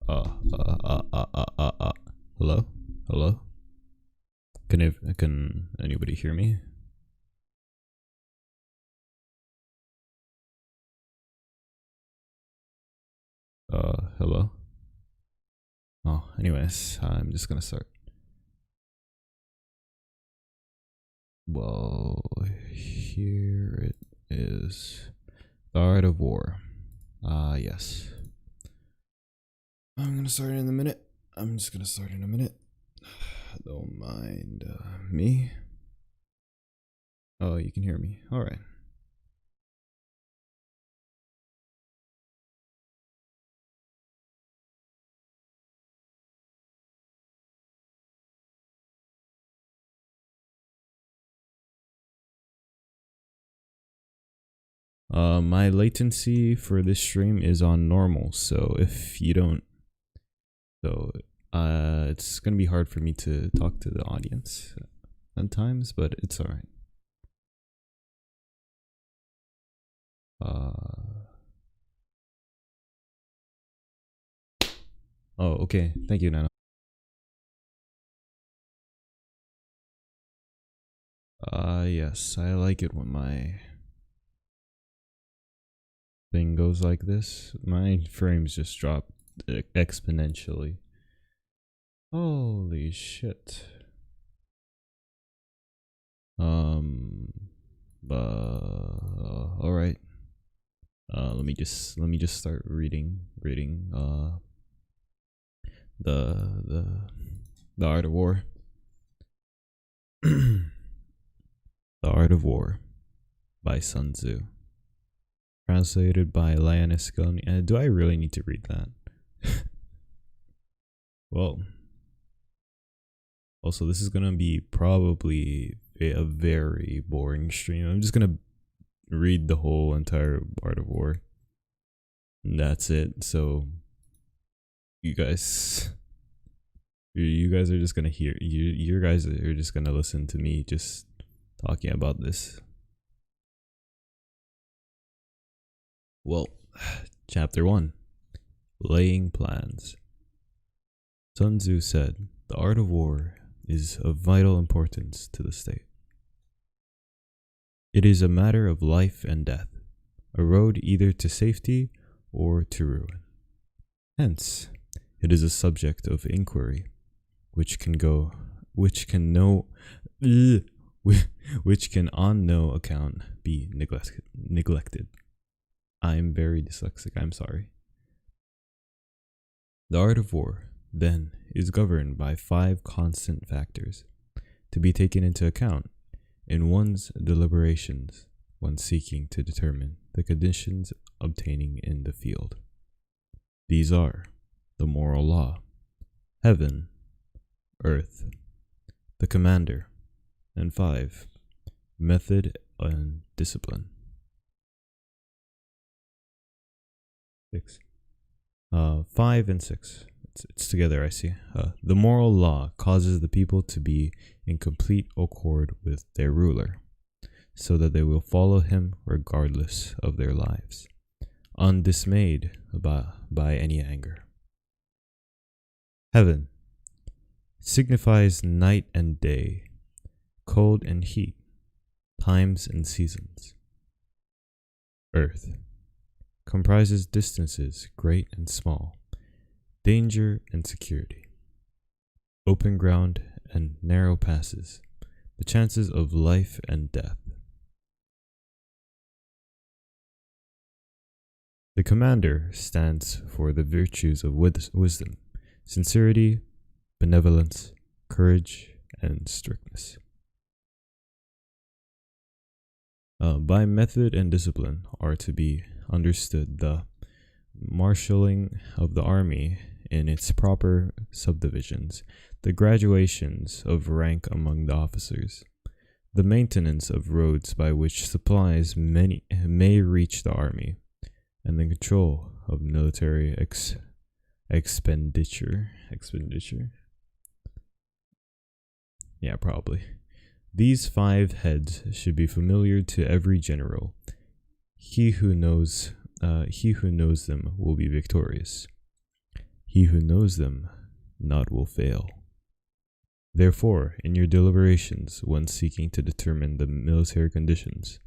Hello? Hello? Can anybody hear me? Hello? Oh, anyways, I'm just gonna start. Well, here it is. The Art of War. Yes. I'm gonna start in a minute. I'm just gonna start in a minute. Don't mind me. Oh, you can hear me. Alright. My latency for this stream is on normal, so if you don't, so it's gonna be hard for me to talk to the audience at times, but it's alright. Oh, okay. Thank you, Nana. Yes, I like it when my thing goes like this. My frames just drop exponentially. Holy shit. All right. Let me just start reading the Art of War. The Art of War by Sun Tzu. Translated by Linus Skelny. Do I really need to read that? Well, also this is gonna be probably a very boring stream. I'm just gonna read the whole entire Art of War. And that's it. So you guys are just gonna hear you guys are just gonna listen to me just talking about this. Well, chapter 1. Laying plans. Sun Tzu said, "The art of war is of vital importance to the state. It is a matter of life and death, a road either to safety or to ruin. Hence, it is a subject of inquiry, which can on no account be neglected. I'm very dyslexic, I'm sorry. The art of war, then, is governed by 5 constant factors to be taken into account in one's deliberations when seeking to determine the conditions obtaining in the field. These are the moral law, heaven, earth, the commander, and 5, method and discipline." 6. 5 and 6. It's together, I see. The moral law causes the people to be in complete accord with their ruler, so that they will follow him regardless of their lives, undismayed by any anger. Heaven signifies night and day, cold and heat, times and seasons. Earth comprises distances great and small, danger and security, open ground and narrow passes, the chances of life and death. The commander stands for the virtues of wisdom, sincerity, benevolence, courage, and strictness. By method and discipline are to be understood the marshalling of the army in its proper subdivisions, the graduations of rank among the officers, the maintenance of roads by which supplies may reach the army, and the control of military expenditure. Yeah, probably. These 5 heads should be familiar to every general. He who knows them will be victorious. He who knows them not will fail. Therefore, in your deliberations when seeking to determine the military conditions,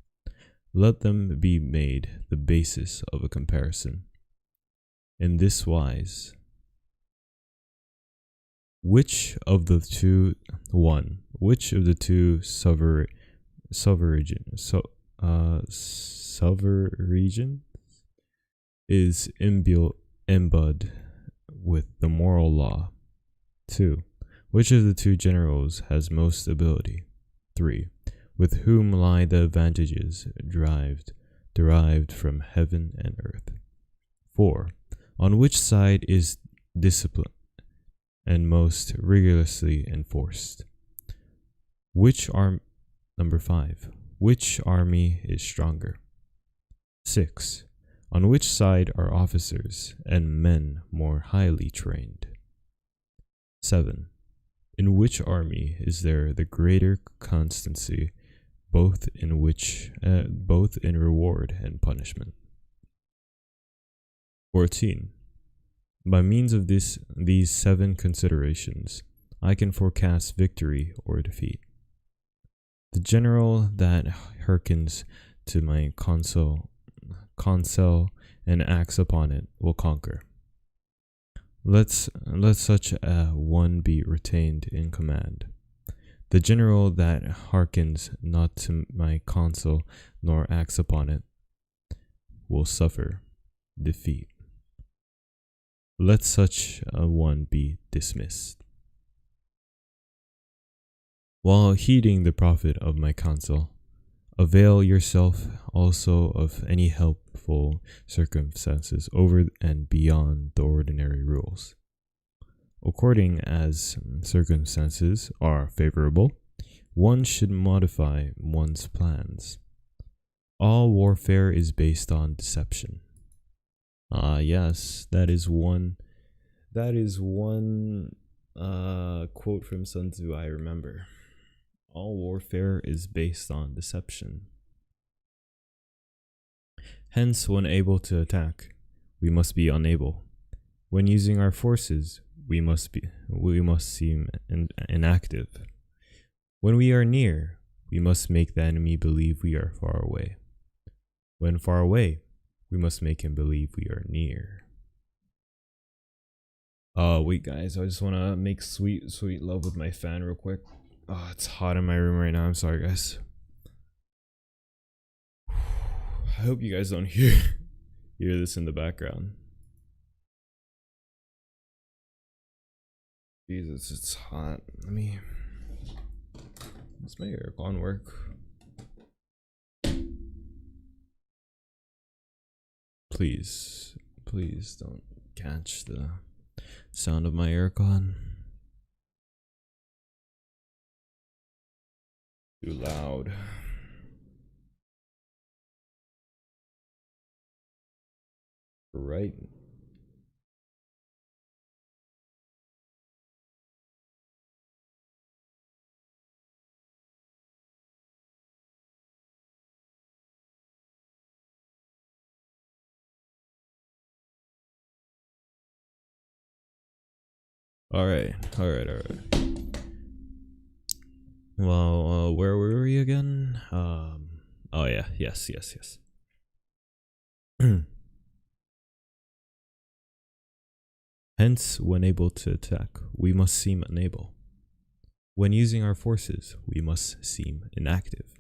let them be made the basis of a comparison. In this wise, which of the two sovereign is imbued with the moral law? 2. Which of the two generals has most ability? 3. With whom lie the advantages derived from heaven and earth? 4. On which side is discipline and most rigorously enforced? Number 5. Which army is stronger? 6. On which side are officers and men more highly trained? 7. In which army is there the greater constancy, both in reward and punishment? 14. By means of these 7 considerations, I can forecast victory or defeat. The general that hearkens to my counsel and acts upon it will conquer. Let such a one be retained in command. The general that hearkens not to my counsel nor acts upon it will suffer defeat. Let such a one be dismissed. While heeding the profit of my counsel, avail yourself also of any helpful circumstances over and beyond the ordinary rules. According as circumstances are favorable, one should modify one's plans. All warfare is based on deception. Yes, that is one quote from Sun Tzu I remember. All warfare is based on deception. Hence, when able to attack, we must be unable. When using our forces, we must seem inactive. When we are near, we must make the enemy believe we are far away. When far away, we must make him believe we are near. Wait guys, I just want to make sweet love with my fan real quick. Oh, it's hot in my room right now. I'm sorry, guys. I hope you guys don't hear this in the background. Jesus, it's hot. Does my aircon work? Please don't catch the sound of my aircon. Too loud. Right. All right. Well, where were we again? Oh yeah, yes. Hence, when able to attack, we must seem unable. When using our forces, we must seem inactive.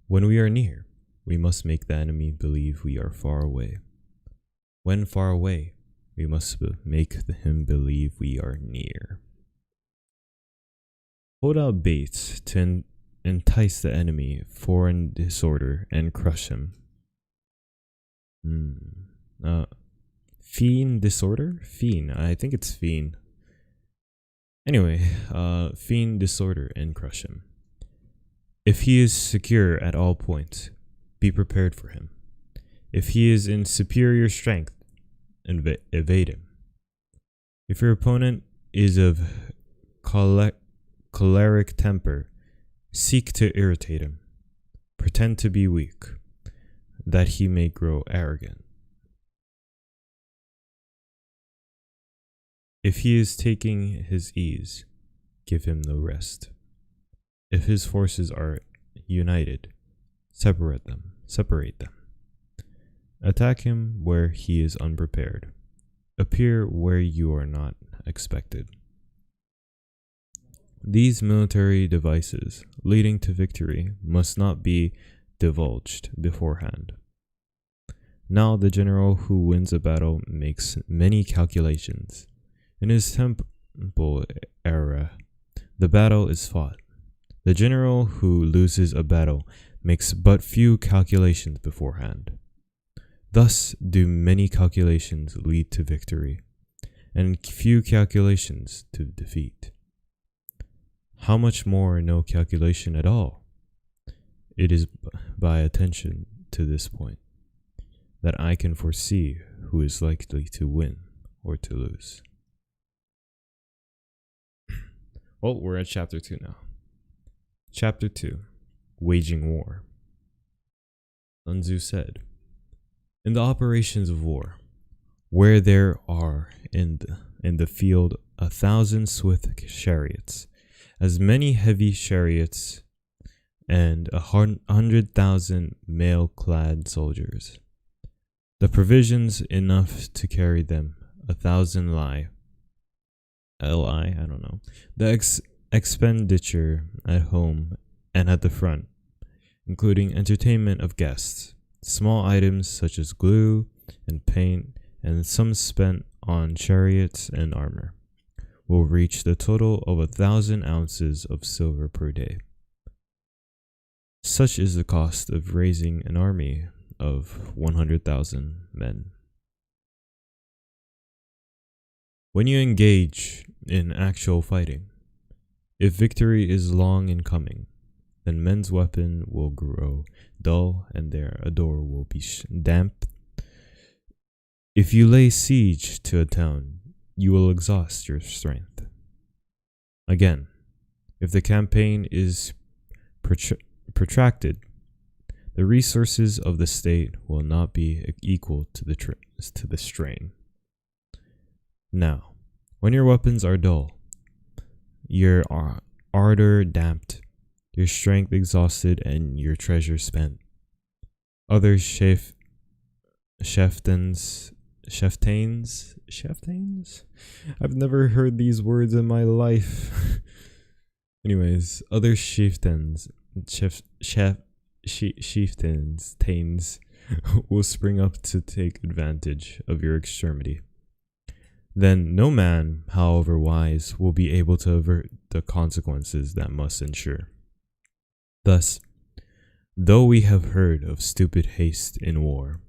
When we are near, we must make the enemy believe we are far away. When far away, we must make him believe we are near. Hold out baits to entice the enemy for disorder and crush him. Fiend disorder? Fiend. I think it's fiend. Anyway, fiend disorder and crush him. If he is secure at all points, be prepared for him. If he is in superior strength, evade him. If your opponent is of choleric temper, seek to irritate him. Pretend to be weak, that he may grow arrogant. If he is taking his ease, give him no rest. If his forces are united, separate them. Attack him where he is unprepared. Appear where you are not expected. These military devices leading to victory must not be divulged beforehand. Now the general who wins a battle makes many calculations. In his temple era, the battle is fought. The general who loses a battle makes but few calculations beforehand. Thus do many calculations lead to victory, and few calculations to defeat. How much more no calculation at all? It is by attention to this point that I can foresee who is likely to win or to lose. Well, we're at chapter 2 now. Chapter 2, Waging War. Sun Tzu said, in the operations of war, where there are in the field 1,000 swift chariots, as many heavy chariots, and 100,000 mail-clad soldiers, the provisions enough to carry them 1,000 li. Li, I don't know. The expenditure at home and at the front, including entertainment of guests, small items such as glue and paint, and some spent on chariots and armor, will reach the total of 1,000 ounces of silver per day. Such is the cost of raising an army of 100,000 men. When you engage in actual fighting, if victory is long in coming, then men's weapon will grow dull and their ardor will be damp. If you lay siege to a town, you will exhaust your strength. Again, if the campaign is protracted, the resources of the state will not be equal to the strain. Now, when your weapons are dull, your ardor damped, your strength exhausted, and your treasure spent, other chieftains, I've never heard these words in my life. Anyways, other chieftains will spring up to take advantage of your extremity. Then no man, however wise, will be able to avert the consequences that must ensure. Thus, though we have heard of stupid haste in war,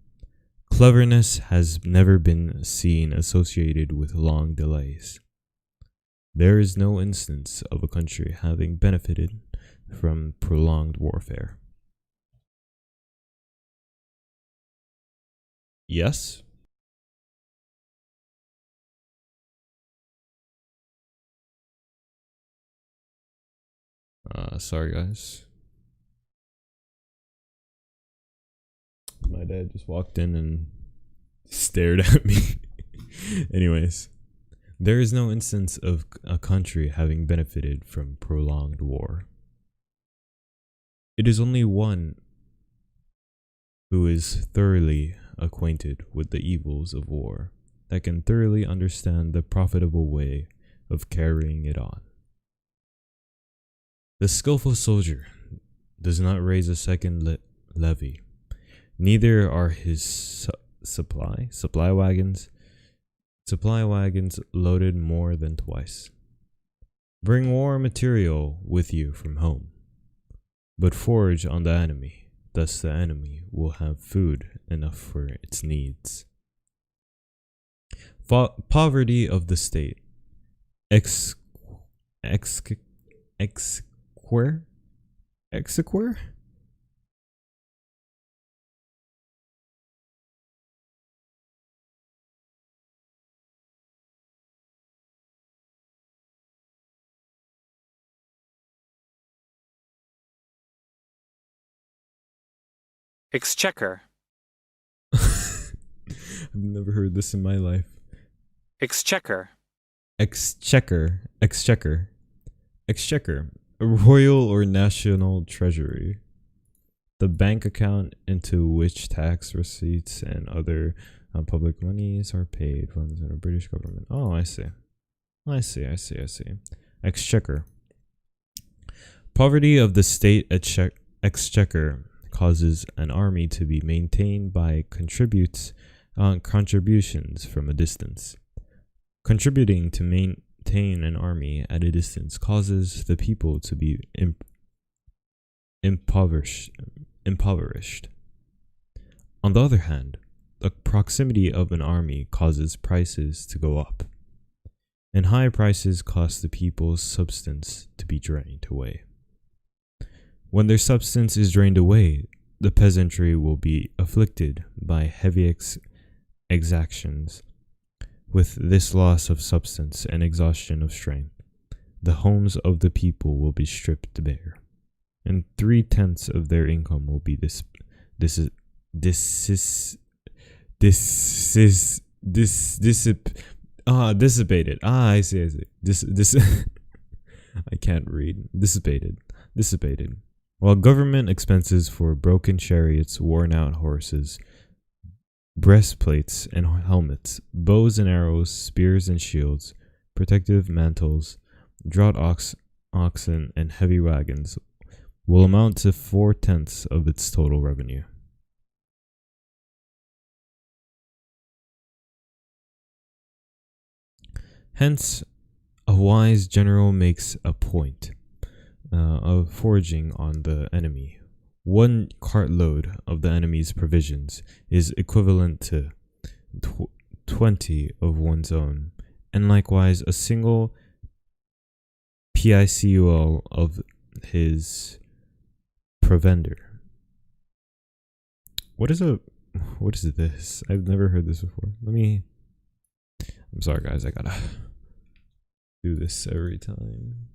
cleverness has never been seen associated with long delays. There is no instance of a country having benefited from prolonged warfare. Yes? Sorry guys. My dad just walked in and stared at me. Anyways, there is no instance of a country having benefited from prolonged war. It is only one who is thoroughly acquainted with the evils of war that can thoroughly understand the profitable way of carrying it on. The skillful soldier does not raise a second levy. Neither are his supply wagons loaded more than twice. Bring war material with you from home, but forage on the enemy. Thus the enemy will have food enough for its needs. Poverty of the state. Exequer? Exchequer. I've never heard this in my life. Exchequer. Exchequer, a royal or national treasury, the bank account into which tax receipts and other public monies are paid, funds in the British government. Oh, I see. Exchequer. Poverty of the state exchequer causes an army to be maintained by contributions from a distance. Contributing to maintain an army at a distance causes the people to be impoverished. On the other hand, the proximity of an army causes prices to go up, and high prices cause the people's substance to be drained away. When their substance is drained away, the peasantry will be afflicted by heavy exactions. With this loss of substance and exhaustion of strength, the homes of the people will be stripped bare, and 3/10 of their income will be dissipated. I see. I can't read. Dissipated. While government expenses for broken chariots, worn-out horses, breastplates and helmets, bows and arrows, spears and shields, protective mantles, draught oxen, and heavy wagons will amount to 4/10 of its total revenue. Hence, a wise general makes a point of foraging on the enemy. 1 cartload of the enemy's provisions is equivalent to 20 of one's own, and likewise a single picul of his provender. What is this? I've never heard this before. I'm sorry guys, I gotta do this every time.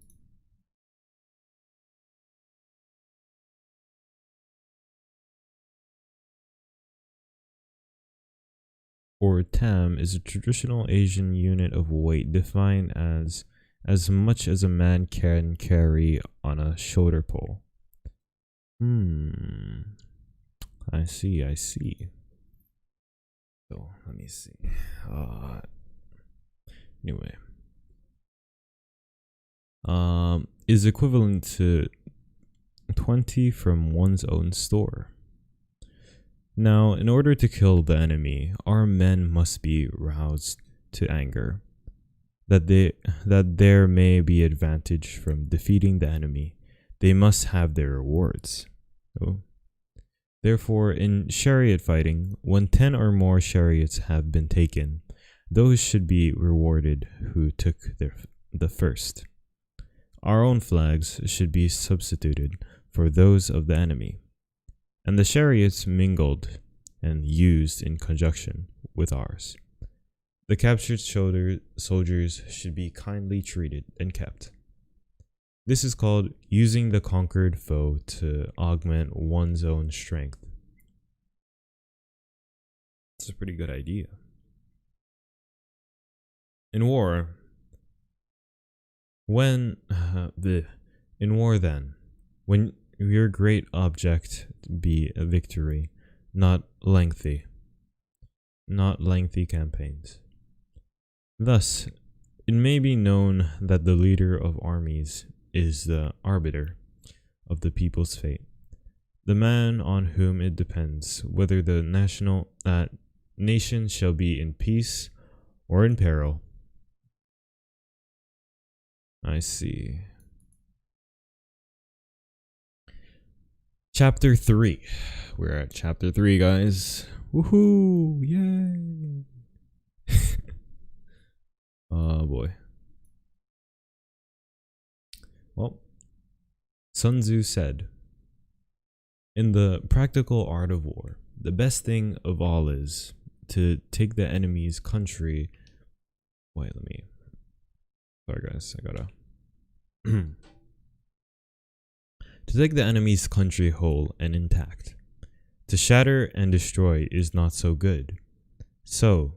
Or tam is a traditional Asian unit of weight defined as much as a man can carry on a shoulder pole. I see. So let me see. Anyway. Is equivalent to 20 from one's own store. Now, in order to kill the enemy, our men must be roused to anger, that there may be advantage from defeating the enemy. They must have their rewards. Therefore, in chariot fighting, when 10 or more chariots have been taken, those should be rewarded who took the first. Our own flags should be substituted for those of the enemy, and the chariots mingled and used in conjunction with ours. The captured soldiers should be kindly treated and kept. This is called using the conquered foe to augment one's own strength. It's a pretty good idea. In war, when your great object be a victory, not lengthy campaigns. Thus, it may be known that the leader of armies is the arbiter of the people's fate, the man on whom it depends whether the nation shall be in peace or in peril. I see. Chapter 3. We're at chapter 3, guys. Woohoo! Yay! Oh boy. Well, Sun Tzu said, "In the practical art of war, the best thing of all is to take the enemy's country." Sorry guys, I gotta. To take the enemy's country whole and intact. To shatter and destroy is not so good. So,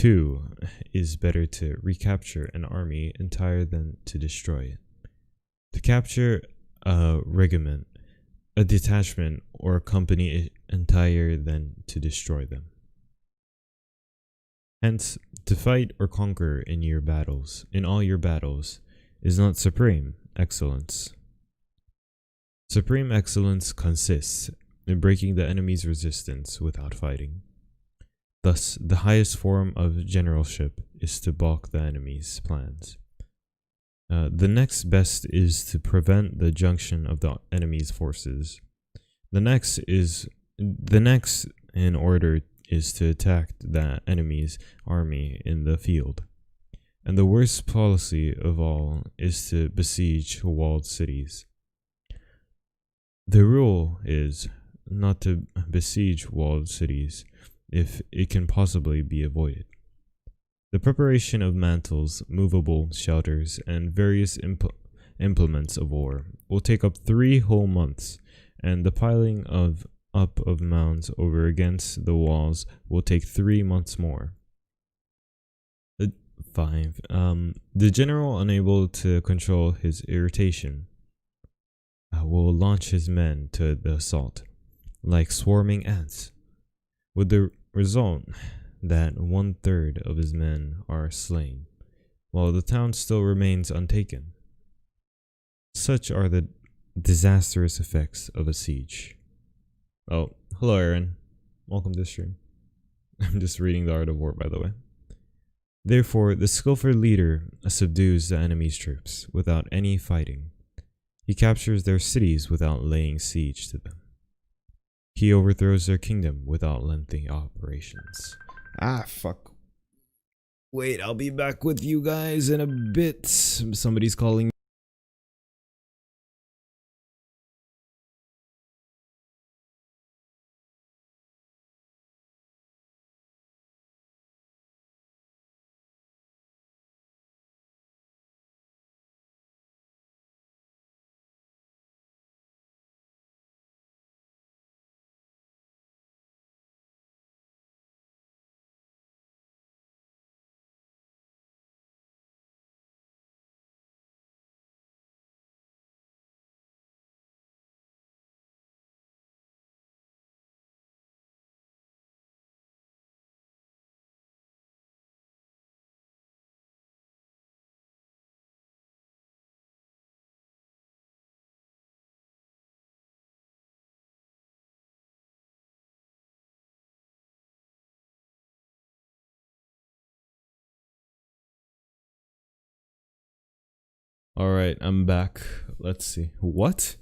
2 is better to recapture an army entire than to destroy it. To capture a regiment, a detachment, or a company entire than to destroy them. Hence, to fight or conquer in all your battles, is not supreme excellence. Supreme excellence consists in breaking the enemy's resistance without fighting. Thus, the highest form of generalship is to balk the enemy's plans. The next best is to prevent the junction of the enemy's forces. The next in order is to attack the enemy's army in the field. And the worst policy of all is to besiege walled cities. The rule is not to besiege walled cities if it can possibly be avoided. The preparation of mantles, movable shelters, and various implements of war will take up 3 whole months, and the piling up of mounds over against the walls will take 3 months more. 5. The general, unable to control his irritation, will launch his men to the assault, like swarming ants, with the result that 1/3 of his men are slain, while the town still remains untaken. Such are the disastrous effects of a siege. Oh, hello Aaron. Welcome to the stream. I'm just reading The Art of War, by the way. Therefore, the skillful leader subdues the enemy's troops without any fighting. He captures their cities without laying siege to them. He overthrows their kingdom without lengthy operations. Ah, fuck. Wait, I'll be back with you guys in a bit. Somebody's calling me. Alright, I'm back. Let's see. What?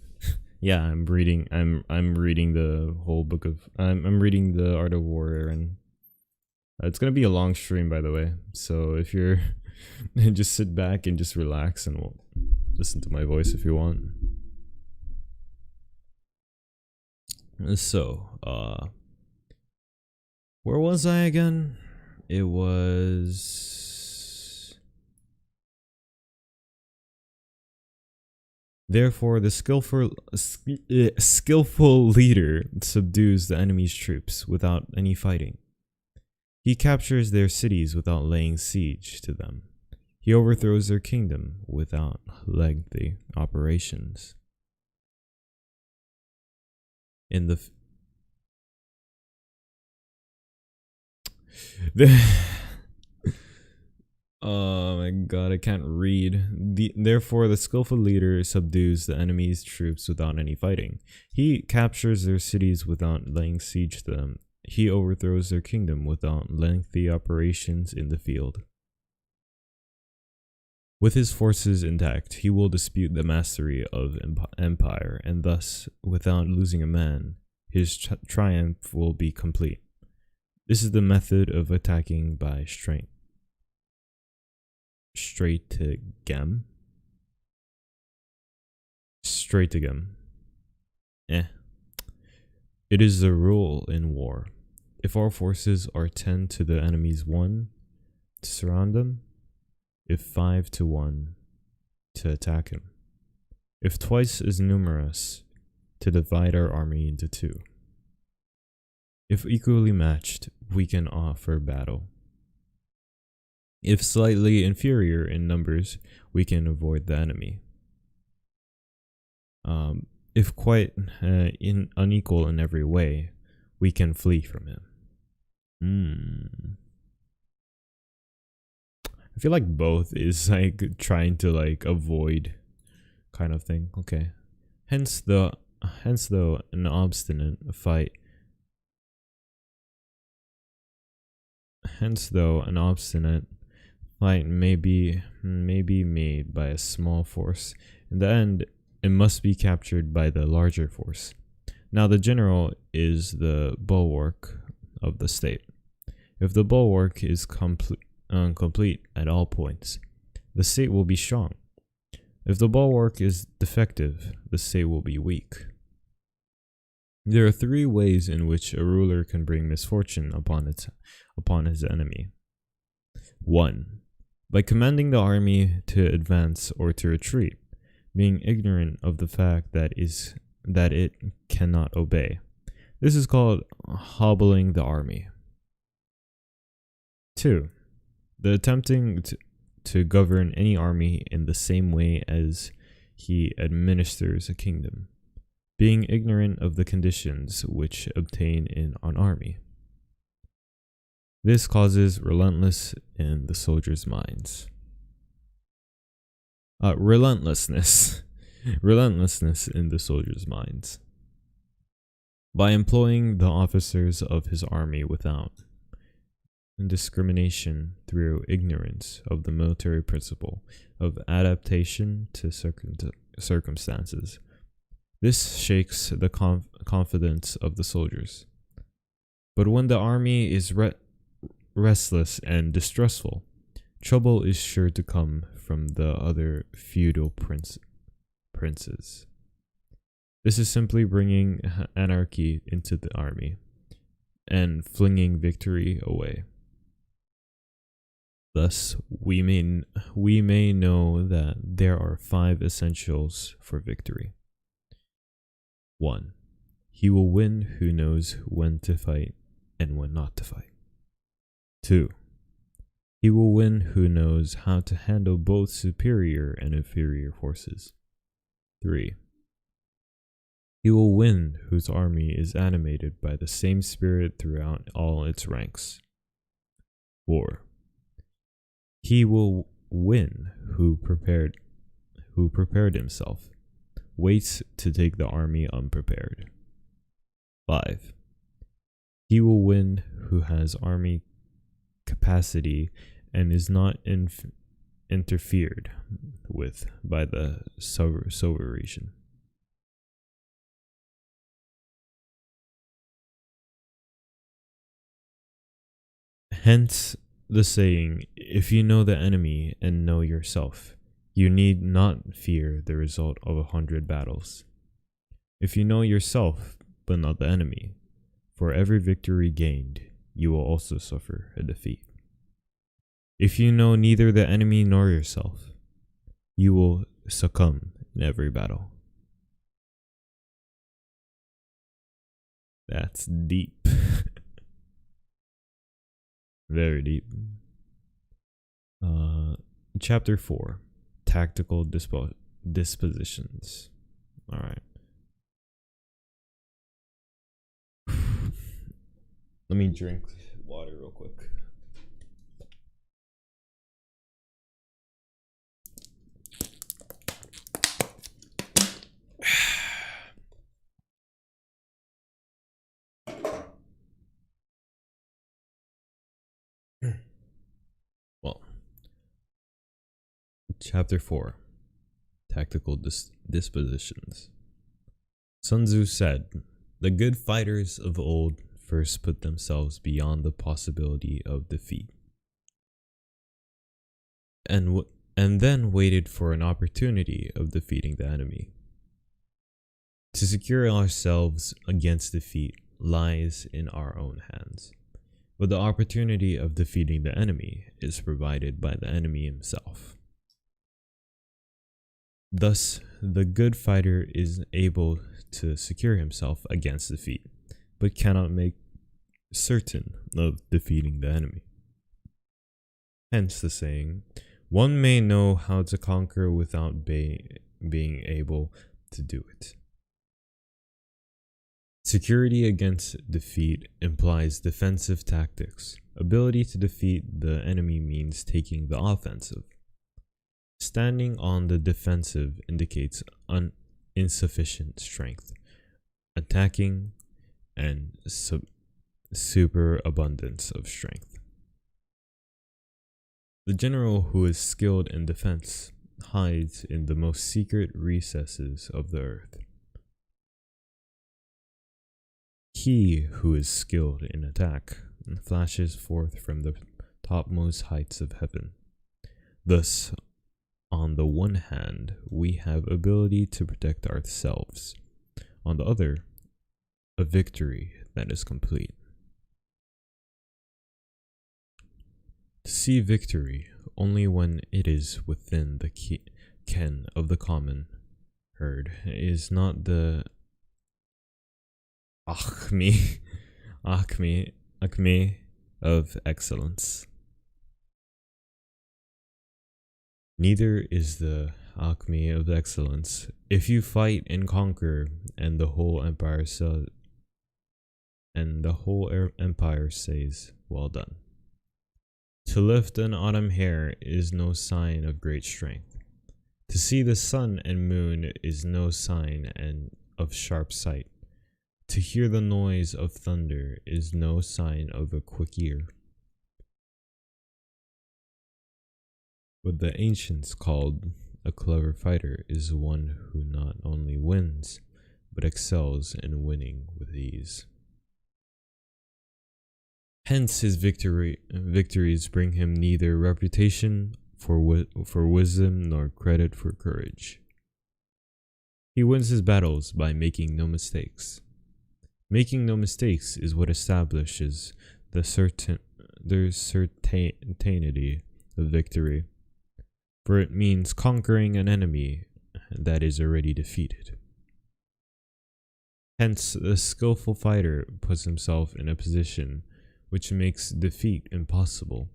Yeah, I'm reading the whole book of I'm reading The Art of War, and it's gonna be a long stream, by the way. So if you're just sit back and just relax and we'll listen to my voice if you want. So, where was I again? It was therefore, the skillful leader subdues the enemy's troops without any fighting. He captures their cities without laying siege to them. He overthrows their kingdom without lengthy operations. In the oh my god, I can't read. Therefore, the skillful leader subdues the enemy's troops without any fighting. He captures their cities without laying siege to them. He overthrows their kingdom without lengthy operations in the field. With his forces intact, he will dispute the mastery of empire, and thus, without losing a man, his triumph will be complete. This is the method of attacking by strength. Stratagem. It is the rule in war. If our forces are 10 to the enemy's 1, to surround them. If 5 to 1, to attack him. If twice as numerous, to divide our army into 2. If equally matched, we can offer battle. If slightly inferior in numbers, we can avoid the enemy. If quite unequal in every way, we can flee from him. I feel like both is like trying to like avoid kind of thing. Okay. Hence though an obstinate fight may be made by a small force. In the end, it must be captured by the larger force. Now the general is the bulwark of the state. If the bulwark is complete at all points, the state will be strong. If the bulwark is defective, the state will be weak. There are three ways in which a ruler can bring misfortune upon his enemy. 1. By commanding the army to advance or to retreat, being ignorant of the fact that it cannot obey. This is called hobbling the army. 2. The attempting to govern any army in the same way as he administers a kingdom, being ignorant of the conditions which obtain in an army. This causes relentlessness in the soldiers' minds. Relentlessness in the soldiers' minds. By employing the officers of his army without discrimination through ignorance of the military principle of adaptation to circumstances. This shakes the confidence of the soldiers. But when the army is restless and distrustful, trouble is sure to come from the other feudal princes. This is simply bringing anarchy into the army and flinging victory away. Thus, we may know that there are 5 essentials for victory. 1. He will win who knows when to fight and when not to fight. 2. He will win who knows how to handle both superior and inferior forces. 3. He will win whose army is animated by the same spirit throughout all its ranks. 4. He will win who prepared himself, waits to take the army unprepared. 5. He will win who has army capacity and is not interfered with by the sovereign. Hence the saying, if you know the enemy and know yourself, you need not fear the result of 100 battles. If you know yourself, but not the enemy, for every victory gained, you will also suffer a defeat. If you know neither the enemy nor yourself, you will succumb in every battle. That's deep. Very deep. Chapter 4. Tactical dispositions. Alright. Let me drink water real quick. Well, Chapter 4. Tactical dispositions. Sun Tzu said, "The good fighters of old first put themselves beyond the possibility of defeat, and then waited for an opportunity of defeating the enemy. To secure ourselves against defeat lies in our own hands, but the opportunity of defeating the enemy is provided by the enemy himself. Thus, the good fighter is able to secure himself against defeat, but cannot make certain of defeating the enemy. Hence the saying, one may know how to conquer without being able to do it. Security against defeat implies defensive tactics. Ability to defeat the enemy means taking the offensive. Standing on the defensive indicates insufficient strength. Attacking and superabundance of strength. The general who is skilled in defense hides in the most secret recesses of the earth. He who is skilled in attack flashes forth from the topmost heights of heaven. Thus, on the one hand, we have ability to protect ourselves. On the other, a victory that is complete. To see victory only when it is within the ken of the common herd is not the acme of excellence. Neither is the acme of excellence if you fight and conquer and the whole empire says, well done. To lift an autumn hair is no sign of great strength. To see the sun and moon is no sign of sharp sight. To hear the noise of thunder is no sign of a quick ear. What the ancients called a clever fighter is one who not only wins, but excels in winning with ease. Hence his victories bring him neither reputation for wisdom nor credit for courage. He wins his battles by making no mistakes. Making no mistakes is what establishes the certainty of victory, for it means conquering an enemy that is already defeated. Hence, the skillful fighter puts himself in a position which makes defeat impossible,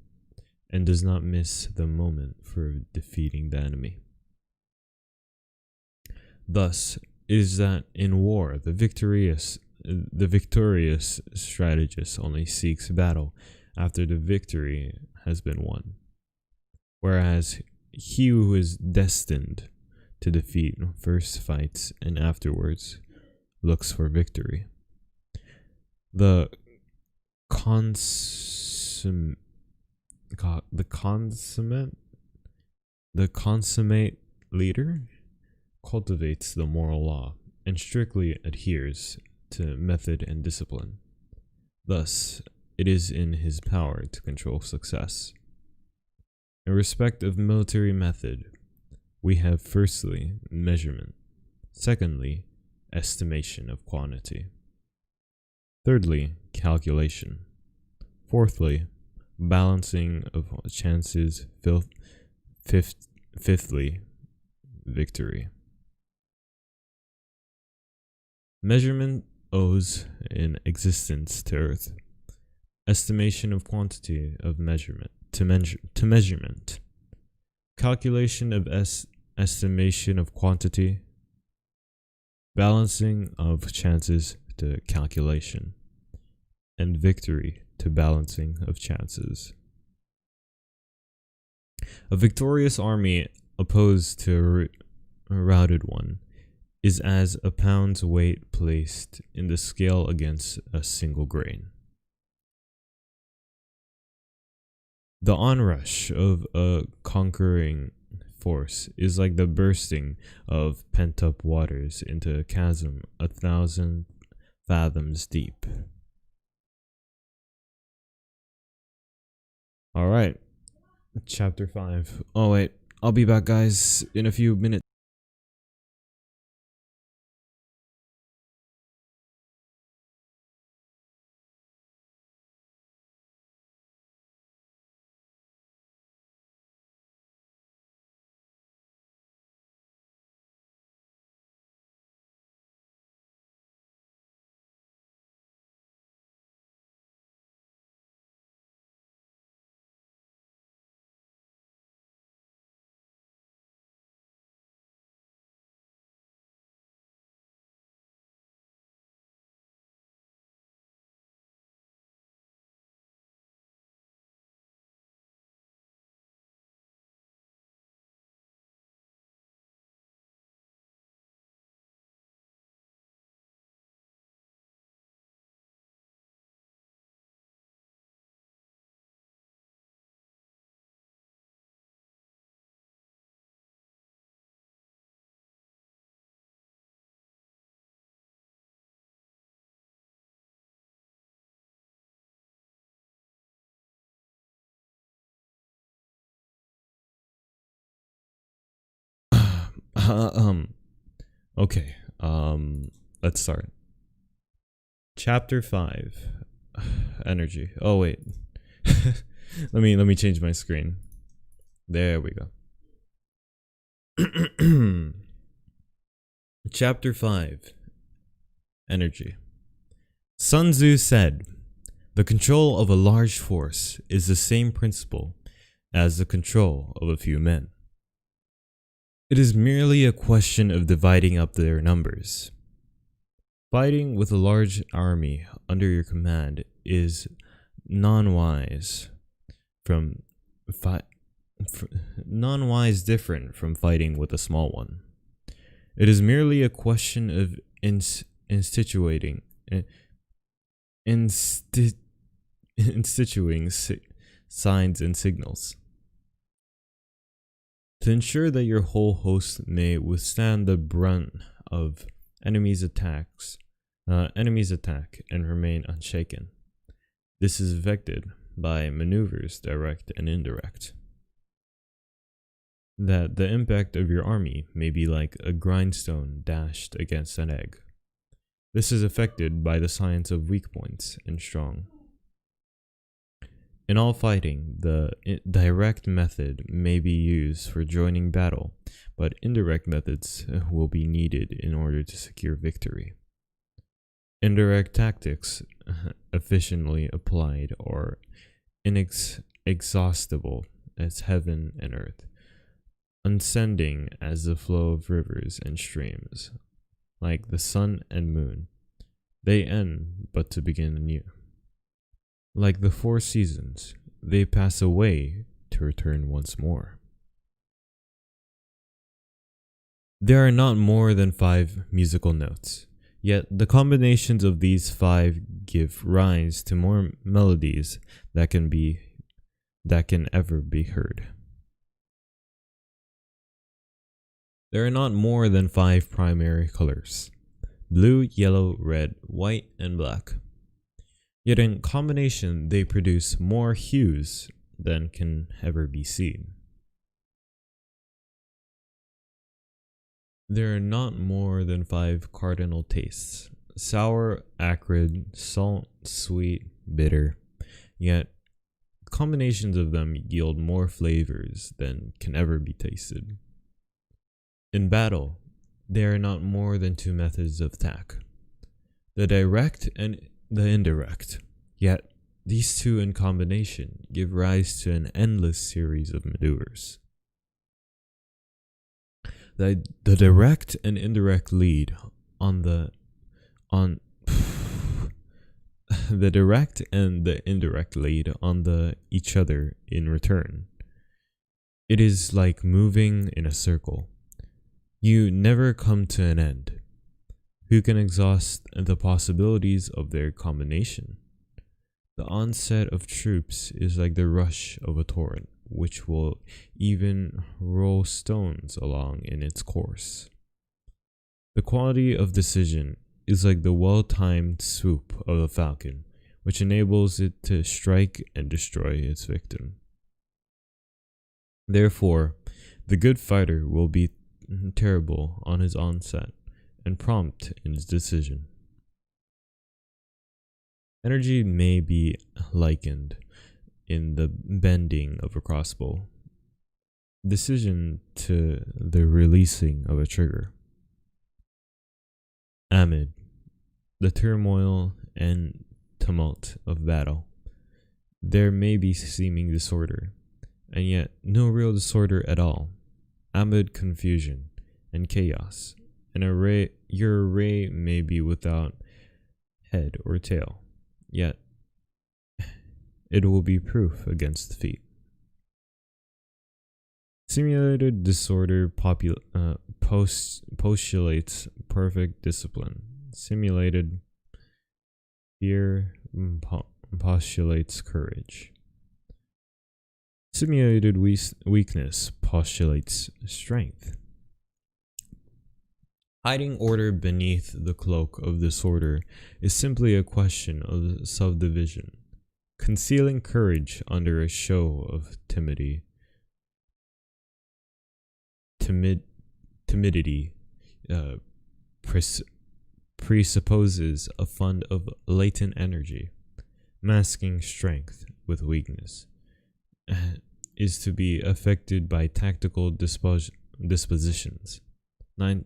and does not miss the moment for defeating the enemy. Thus, it is that in war the victorious strategist only seeks battle after the victory has been won, whereas he who is destined to defeat first fights and afterwards looks for victory. The consummate leader cultivates the moral law and strictly adheres to method and discipline. Thus, it is in his power to control success. In respect of military method, we have firstly measurement, secondly estimation of quantity, thirdly calculation, fourthly balancing of chances, fifthly victory. Measurement owes an existence to earth, estimation of quantity of measurement to measurement, calculation of estimation of quantity, balancing of chances to calculation, and victory to balancing of chances. A victorious army opposed to a routed one is as a pound's weight placed in the scale against a single grain. The onrush of a conquering force is like the bursting of pent-up waters into a chasm 1,000 fathoms deep. Alright, chapter 5. Oh wait, I'll be back guys in a few minutes. Okay. Let's start. Chapter 5. Energy. Oh wait. let me change my screen. There we go. Chapter 5. Energy. Sun Tzu said, "The control of a large force is the same principle as the control of a few men. It is merely a question of dividing up their numbers. Fighting with a large army under your command is non-wise different from fighting with a small one. It is merely a question of instituting signs and signals. To ensure that your whole host may withstand the brunt of enemy's attack and remain unshaken. This is effected by maneuvers direct and indirect. That the impact of your army may be like a grindstone dashed against an egg. This is effected by the science of weak points and strong. In all fighting, the direct method may be used for joining battle, but indirect methods will be needed in order to secure victory. Indirect tactics, efficiently applied, are inexhaustible as heaven and earth, ascending as the flow of rivers and streams, like the sun and moon. They end but to begin anew. Like the 4 seasons, they pass away to return once more. There are not more than 5 musical notes, yet the combinations of these 5 give rise to more melodies that can ever be heard. There are not more than 5 primary colors: blue, yellow, red, white, and black. Yet in combination they produce more hues than can ever be seen. There are not more than 5 cardinal tastes: sour, acrid, salt, sweet, bitter. Yet combinations of them yield more flavors than can ever be tasted. In battle, there are not more than 2 methods of attack: the direct and the indirect. Yet these 2 in combination give rise to an endless series of maneuvers. The direct and indirect lead on the direct and the indirect lead on each other in return. It is like moving in a circle. You never come to an end. Who can exhaust the possibilities of their combination? The onset of troops is like the rush of a torrent, which will even roll stones along in its course. The quality of decision is like the well-timed swoop of a falcon, which enables it to strike and destroy its victim. Therefore, the good fighter will be terrible on his onset and prompt in his decision. Energy may be likened in the bending of a crossbow, decision to the releasing of a trigger. Amid the turmoil and tumult of battle, there may be seeming disorder, and yet no real disorder at all. Amid confusion and chaos, your array may be without head or tail, yet it will be proof against defeat. Simulated disorder postulates perfect discipline. Simulated fear postulates courage. Simulated weakness postulates strength. Hiding order beneath the cloak of disorder is simply a question of subdivision. Concealing courage under a show of timidity timidity uh, presupposes a fund of latent energy, masking strength with weakness, is to be affected by tactical dispositions. 9.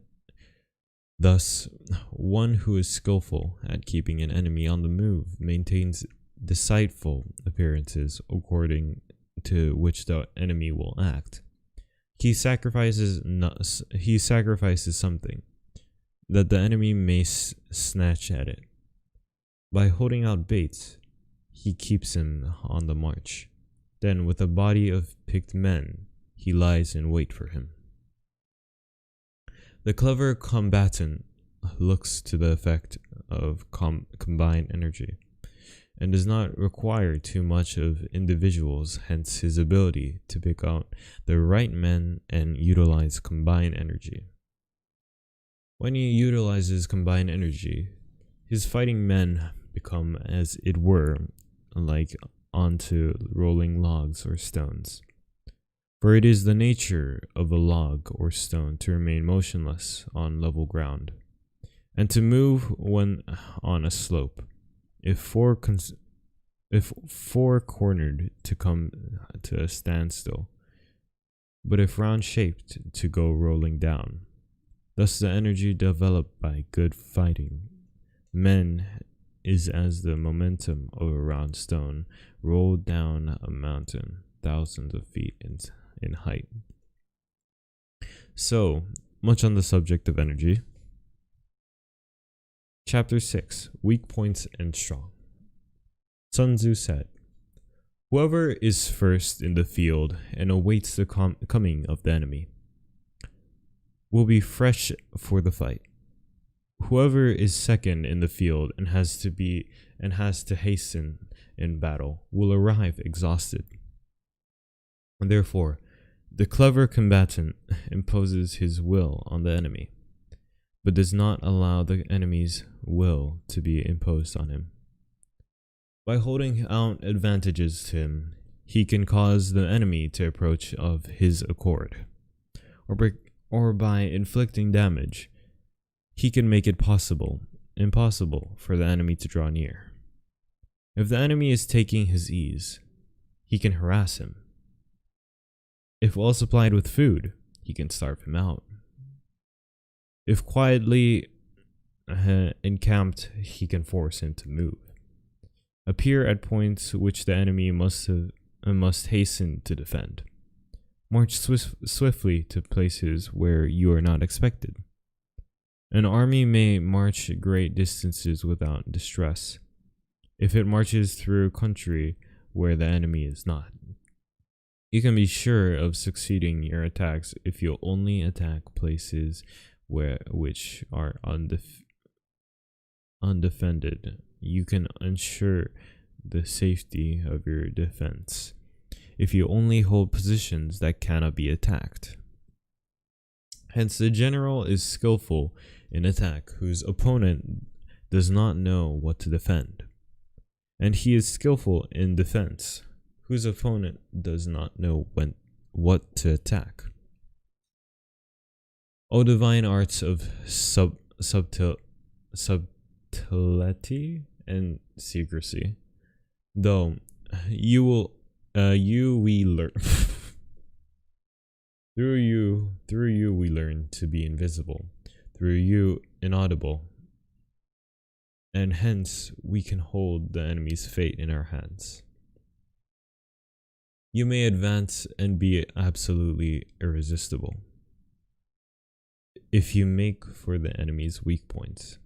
Thus, one who is skillful at keeping an enemy on the move maintains deceitful appearances according to which the enemy will act. He sacrifices something that the enemy may snatch at it. By holding out baits, he keeps him on the march. Then, with a body of picked men, he lies in wait for him. The clever combatant looks to the effect of combined energy, and does not require too much of individuals, hence his ability to pick out the right men and utilize combined energy. When he utilizes combined energy, his fighting men become, as it were, like onto rolling logs or stones. For it is the nature of a log or stone to remain motionless on level ground, and to move when on a slope. If four-cornered, to come to a standstill, but if round-shaped, to go rolling down. Thus the energy developed by good fighting men is as the momentum of a round stone rolled down a mountain thousands of feet in height. So, much on the subject of energy. Chapter 6. Weak Points and Strong. Sun Tzu said, "Whoever is first in the field and awaits the coming of the enemy will be fresh for the fight. Whoever is second in the field and has to hasten in battle will arrive exhausted. And therefore, the clever combatant imposes his will on the enemy, but does not allow the enemy's will to be imposed on him. By holding out advantages to him, he can cause the enemy to approach of his accord, or by inflicting damage, he can make it impossible for the enemy to draw near. If the enemy is taking his ease, he can harass him. If well supplied with food, he can starve him out. If quietly encamped, he can force him to move. Appear at points which the enemy must hasten to defend. March swiftly to places where you are not expected. An army may march great distances without distress, if it marches through country where the enemy is not. You can be sure of succeeding your attacks if you only attack places which are undefended. You can ensure the safety of your defense if you only hold positions that cannot be attacked. Hence, the general is skillful in attack whose opponent does not know what to defend, and he is skillful in defense whose opponent does not know what to attack. O divine arts of subtlety and secrecy, though you we learn through you we learn to be invisible, through you inaudible, and hence we can hold the enemy's fate in our hands. You may advance and be absolutely irresistible if you make for the enemy's weak points.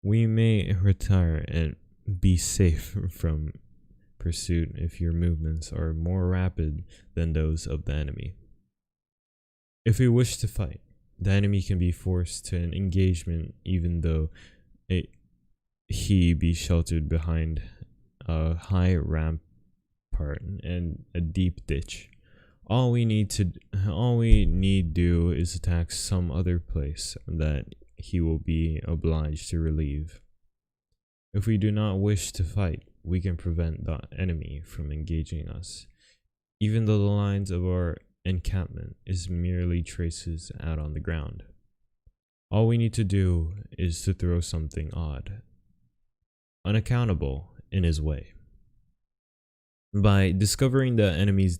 We may retire and be safe from pursuit if your movements are more rapid than those of the enemy. If we wish to fight, the enemy can be forced to an engagement even though he be sheltered behind a high rampart and a deep ditch. All we need do is attack some other place that he will be obliged to relieve. If we do not wish to fight, we can prevent the enemy from engaging us, even though the lines of our encampment is merely traces out on the ground. All we need to do is to throw something odd, unaccountable in his way. By discovering the enemy's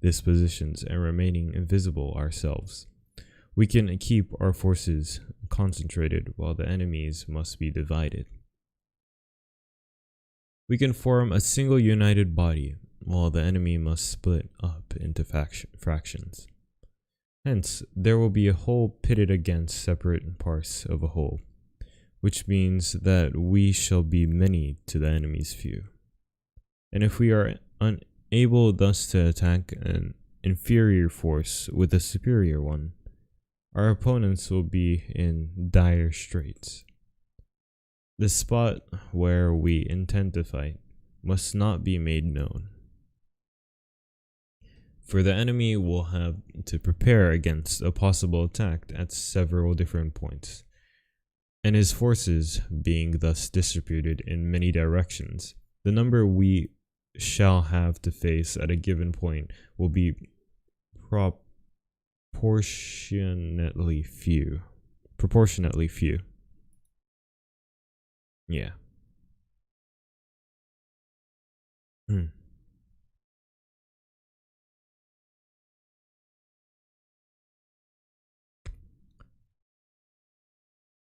dispositions and remaining invisible ourselves, we can keep our forces concentrated while the enemies must be divided. We can form a single united body while the enemy must split up into fractions. Hence, there will be a whole pitted against separate parts of a whole, which means that we shall be many to the enemy's few. And if we are unable thus to attack an inferior force with a superior one, our opponents will be in dire straits. The spot where we intend to fight must not be made known, for the enemy will have to prepare against a possible attack at several different points, and his forces being thus distributed in many directions, the number we shall have to face at a given point will be proportionately few. Yeah.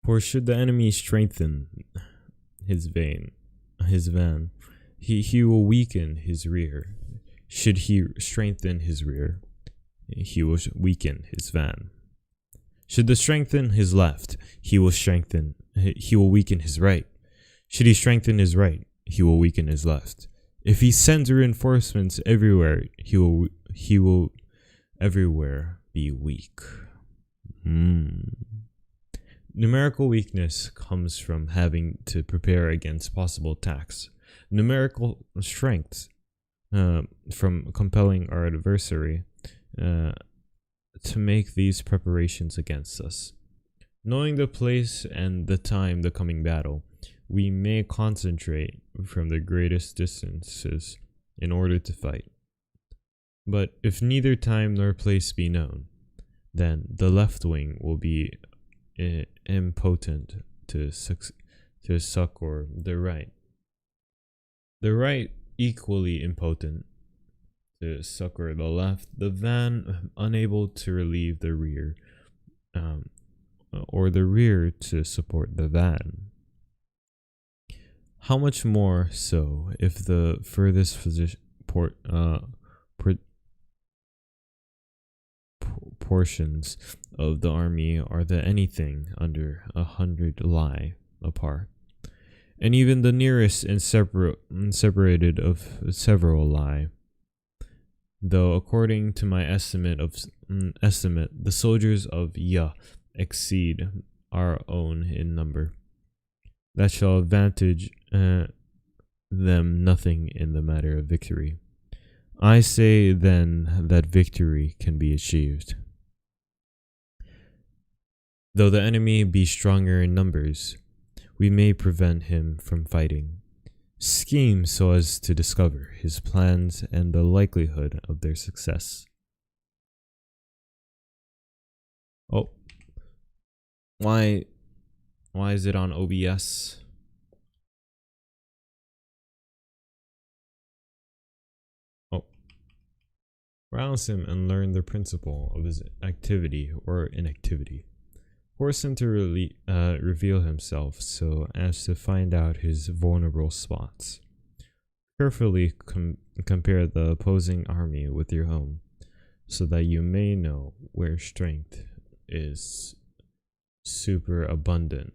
For should the enemy strengthen his van, he will weaken his rear. Should he strengthen his rear, he will weaken his van. Should he strengthen his left, he will weaken his right. Should he strengthen his right, he will weaken his left. If he sends reinforcements everywhere, he will everywhere be weak. Numerical weakness comes from having to prepare against possible attacks. Numerical strength from compelling our adversary to make these preparations against us. Knowing the place and the time the coming battle, we may concentrate from the greatest distances in order to fight. But if neither time nor place be known, then the left wing will be impotent to succor the right. The right equally impotent to succor the left, the van unable to relieve the rear, or the rear to support the van. How much more so if the furthest portions of the army are the anything under 100 li apart, and even the nearest and separated of several li. Though according to my estimate, the soldiers of Ya exceed our own in number, that shall advantage them nothing in the matter of victory. I say then that victory can be achieved. Though the enemy be stronger in numbers, we may prevent him from fighting. Scheme so as to discover his plans and the likelihood of their success. Oh. Why is it on OBS? Oh. Rouse him and learn the principle of his activity or inactivity. Force him to reveal himself so as to find out his vulnerable spots. Carefully compare the opposing army with your own, so that you may know where strength is superabundant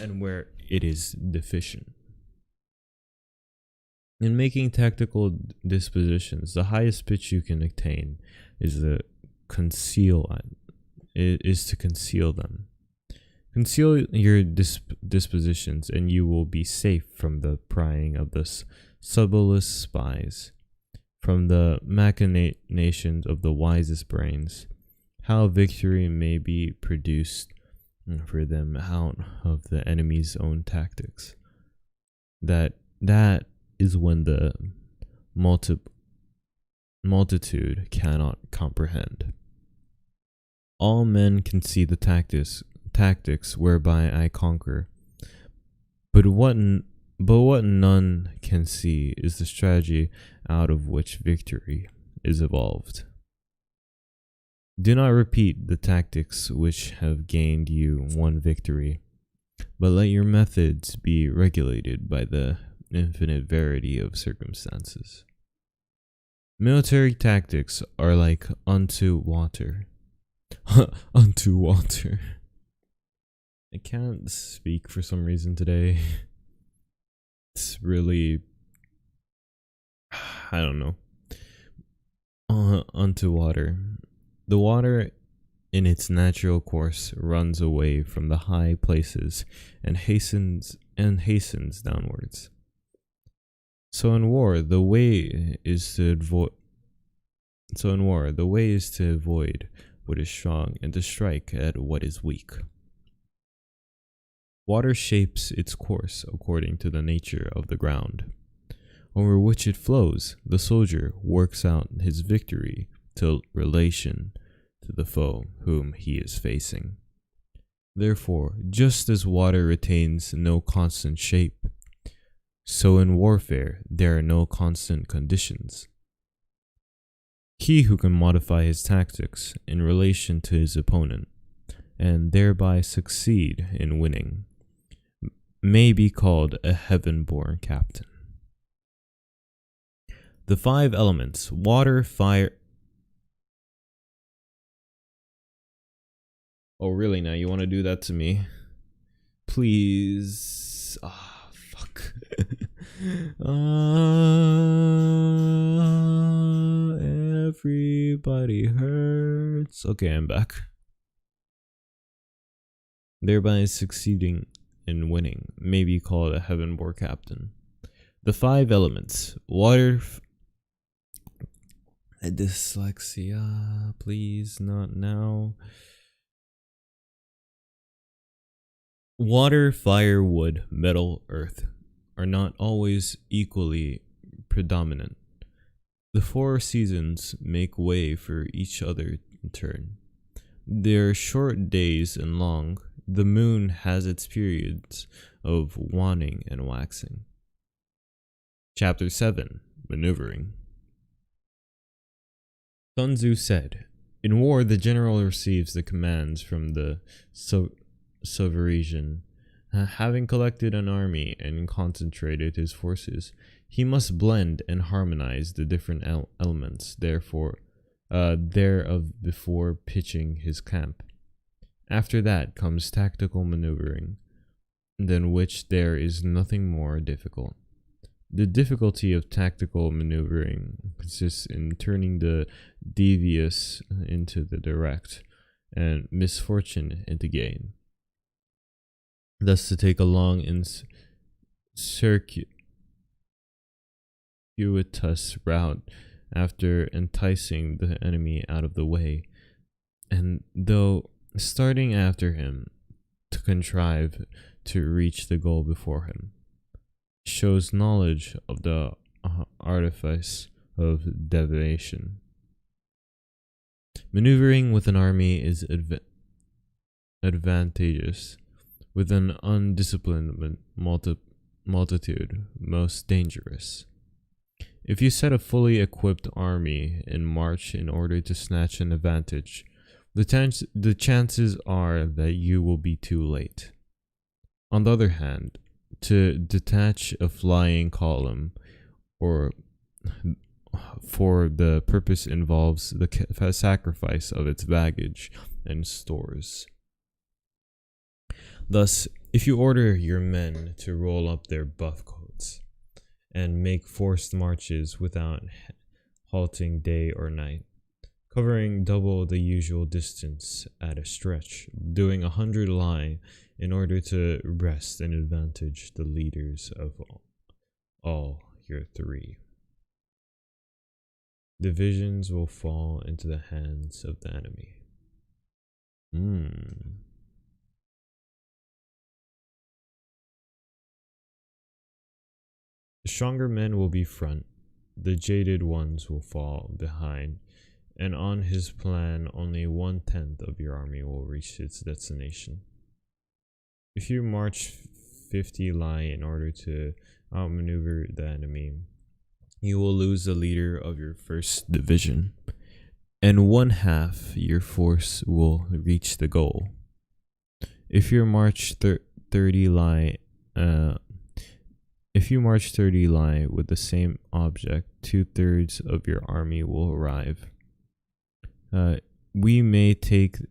and where it is deficient. In making tactical dispositions, the highest pitch you can attain is to conceal them. Conceal your dispositions, and you will be safe from the prying of the subtlest spies, from the machinations of the wisest brains. How victory may be produced for them out of the enemy's own tactics. That is when the multitude cannot comprehend. All men can see the tactics whereby I conquer, but what none can see is the strategy out of which victory is evolved. Do not repeat the tactics which have gained you one victory, but let your methods be regulated by the infinite variety of circumstances. Military tactics are like unto water. Unto water. I can't speak for some reason today. It's really, I don't know. Unto water. The water in its natural course runs away from the high places and hastens downwards. So in war, the way is to avoid what is strong and to strike at what is weak. Water shapes its course according to the nature of the ground over which it flows. The soldier works out his victory to relation to the foe whom he is facing. Therefore, just as water retains no constant shape, so in warfare there are no constant conditions. He who can modify his tactics in relation to his opponent, and thereby succeed in winning, may be called a heaven-born captain. The 5 elements, water, fire... Oh, really? Now you want to do that to me? Please. Ah, fuck. Everybody hurts. Okay, I'm back. Thereby succeeding in winning may be called a heaven-born captain. The 5 elements, water... Dyslexia, please, not now. Water, fire, wood, metal, earth are not always equally predominant. The 4 seasons make way for each other in turn. They are short days and long. The moon has its periods of waning and waxing. Chapter 7, Maneuvering. Sun Tzu said, "In war, the general receives the commands from the sovereign. Having collected an army and concentrated his forces, he must blend and harmonize the different elements, thereof before pitching his camp. After that comes tactical maneuvering, than which there is nothing more difficult. The difficulty of tactical maneuvering consists in turning the devious into the direct, and misfortune into gain. Thus, to take a long and circuitous route after enticing the enemy out of the way, and though starting after him, to contrive to reach the goal before him, shows knowledge of the artifice of deviation. Maneuvering with an army is advantageous, with an undisciplined multitude most dangerous. If you set a fully equipped army in march in order to snatch an advantage, the chances are that you will be too late. On the other hand, to detach a flying column or for the purpose involves the sacrifice of its baggage and stores. Thus, if you order your men to roll up their buff coats and make forced marches without halting day or night, covering double the usual distance at a stretch, doing 100 lie in order to wrest an advantage the leaders of all your 3 divisions will fall into the hands of the enemy. The stronger men will be front, the jaded ones will fall behind, and on his plan, only 1/10 of your army will reach its destination. If you march 50 li in order to outmaneuver the enemy, you will lose the leader of your first division, and 1/2 your force will reach the goal. If you march 30 li, with the same object, 2/3 of your army will arrive. We may take it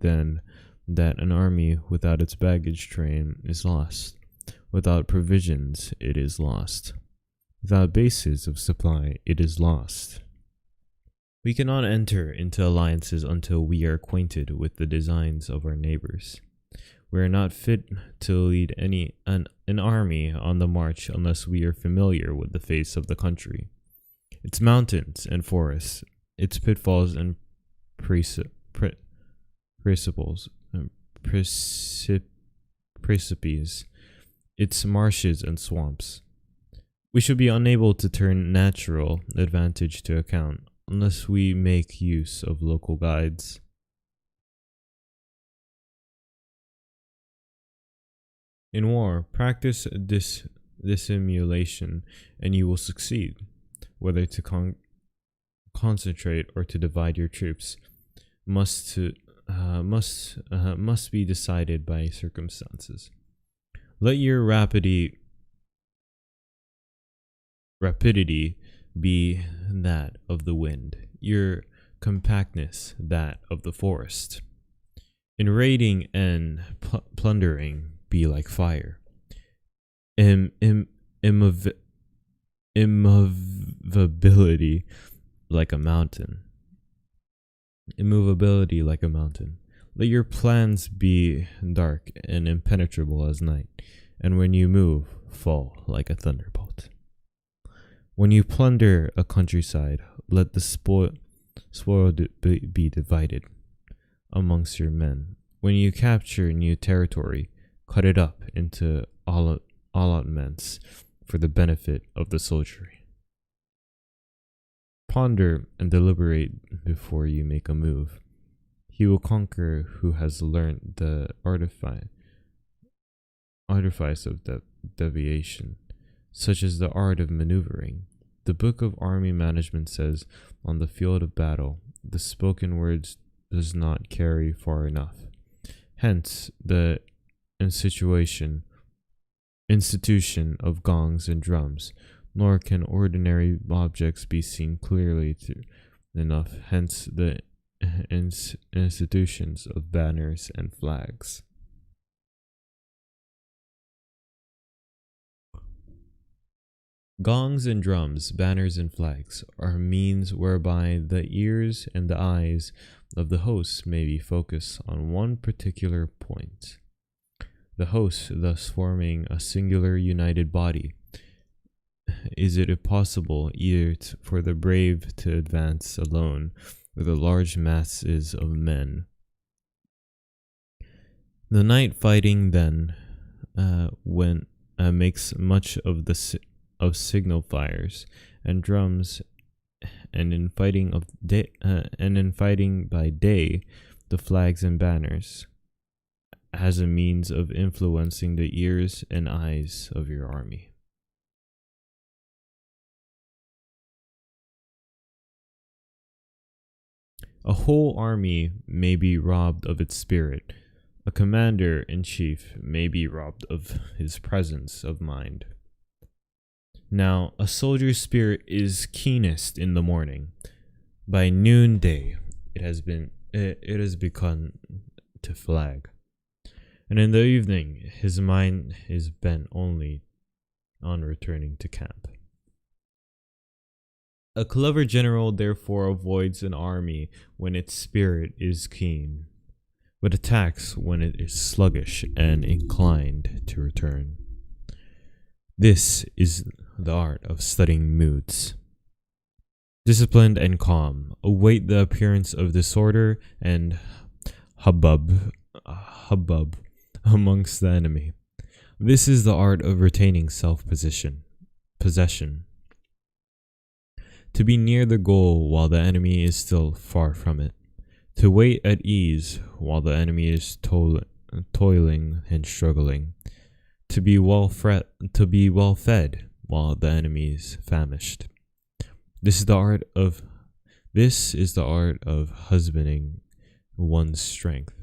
then that an army without its baggage train is lost. Without provisions, it is lost. Without bases of supply, it is lost. We cannot enter into alliances until we are acquainted with the designs of our neighbors. We are not fit to lead an army on the march unless we are familiar with the face of the country, its mountains and forests, its pitfalls and precipices, its marshes and swamps. We should be unable to turn natural advantage to account unless we make use of local guides. In war, practice dissimulation, and you will succeed. Whether to concentrate or to divide your troops must be decided by circumstances. Let your rapidity be that of the wind, your compactness that of the forest. In raiding and plundering, be like fire. Immovability like a mountain. Let your plans be dark and impenetrable as night, and when you move, fall like a thunderbolt. When you plunder a countryside, let the spoil be divided amongst your men. When you capture new territory, cut it up into allotments for the benefit of the soldiery. Ponder and deliberate before you make a move. He will conquer who has learned the artifice of deviation, such as the art of maneuvering. The Book of Army Management says, on the field of battle, the spoken words does not carry far enough. Hence, the institution of gongs and drums, nor can ordinary objects be seen clearly enough. Hence, the institutions of banners and flags. Gongs and drums, banners and flags are means whereby the ears and the eyes of the host may be focused on one particular point. The host thus forming a singular united body. Is it impossible either for the brave to advance alone or the large masses of men? The night fighting then makes much of signal fires and drums, and in fighting by day, the flags and banners, as a means of influencing the ears and eyes of your army. A whole army may be robbed of its spirit. A commander-in-chief may be robbed of his presence of mind. Now, a soldier's spirit is keenest in the morning. By noonday, it has begun to flag. And in the evening, his mind is bent only on returning to camp. A clever general therefore avoids an army when its spirit is keen, but attacks when it is sluggish and inclined to return. This is the art of studying moods. Disciplined and calm, await the appearance of disorder and hubbub amongst the enemy. This is the art of retaining self-possession. possession. To be near the goal while the enemy is still far from it. To wait at ease while the enemy is toiling and struggling. To be well fed while the enemy is famished. This is the art of husbanding one's strength.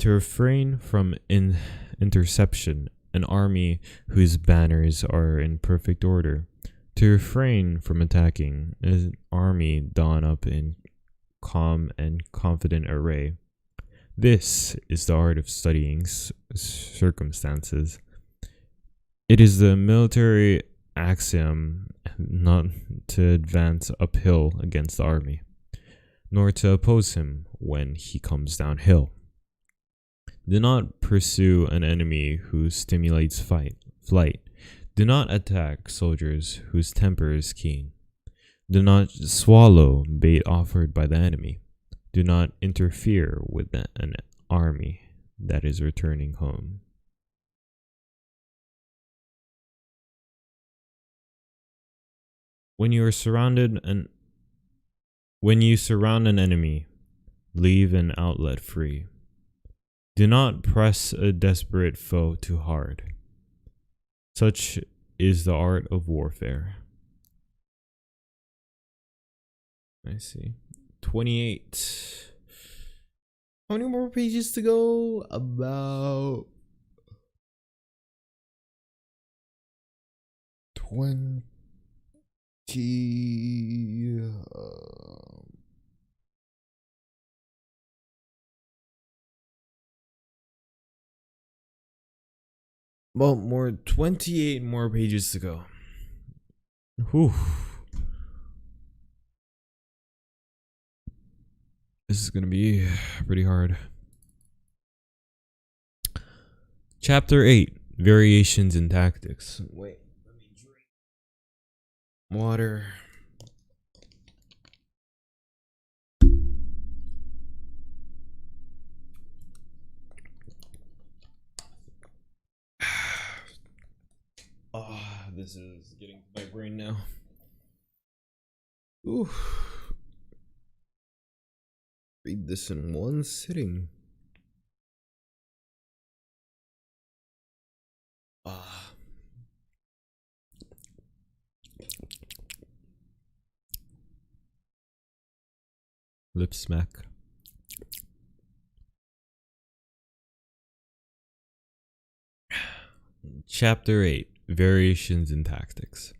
To refrain from interception, an army whose banners are in perfect order. To refrain from attacking, an army drawn up in calm and confident array. This is the art of studying circumstances. It is the military axiom not to advance uphill against the army, nor to oppose him when he comes downhill. Do not pursue an enemy who stimulates flight. Do not attack soldiers whose temper is keen. Do not swallow bait offered by the enemy. Do not interfere with an army that is returning home. When you surround an enemy, leave an outlet free. Do not press a desperate foe too hard. Such is the art of warfare. I see. 28. How many more pages to go? About 20. Well, 28 more pages to go. Whew. This is gonna be pretty hard. Chapter 8, Variations in Tactics. Wait, let me drink water. Oh, this is getting to my brain now. Ooh. Read this in one sitting. Lip smack. Chapter 8, Variations in Tactics.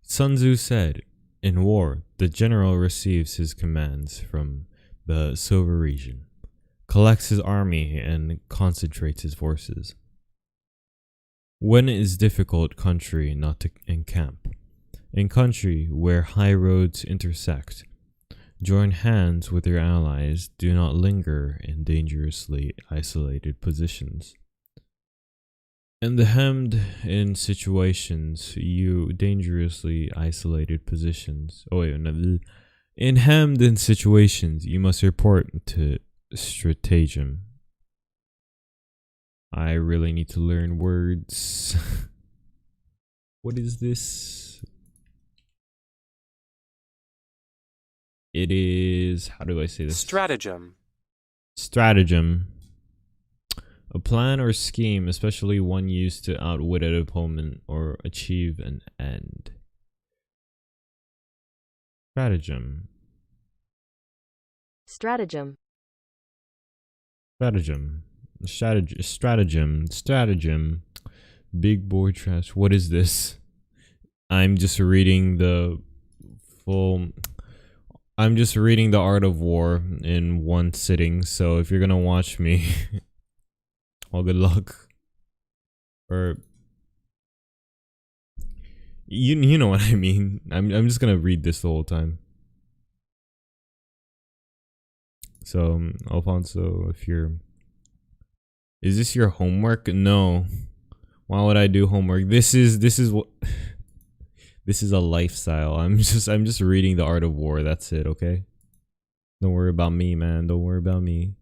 Sun Tzu said, in war, the general receives his commands from the silver region, collects his army, and concentrates his forces. When it is difficult country not to encamp, in country where high roads intersect, join hands with your allies, do not linger in dangerously isolated positions. In the hemmed in situations, in hemmed in situations, you must report to stratagem. I really need to learn words. What is this? It is, how do I say this? Stratagem. Stratagem. A plan or scheme, especially one used to outwit an opponent or achieve an end. Stratagem. Stratagem. Stratagem. Stratagem. Big board trash. What is this? I'm just reading the Art of War in one sitting, so if you're gonna watch me, well, good luck. Or you know what I mean. I'm just gonna read this the whole time. So, Alfonso, is this your homework? No. Why would I do homework? This is what this is a lifestyle. I'm just reading the Art of War. That's it, okay? Don't worry about me, man. Don't worry about me.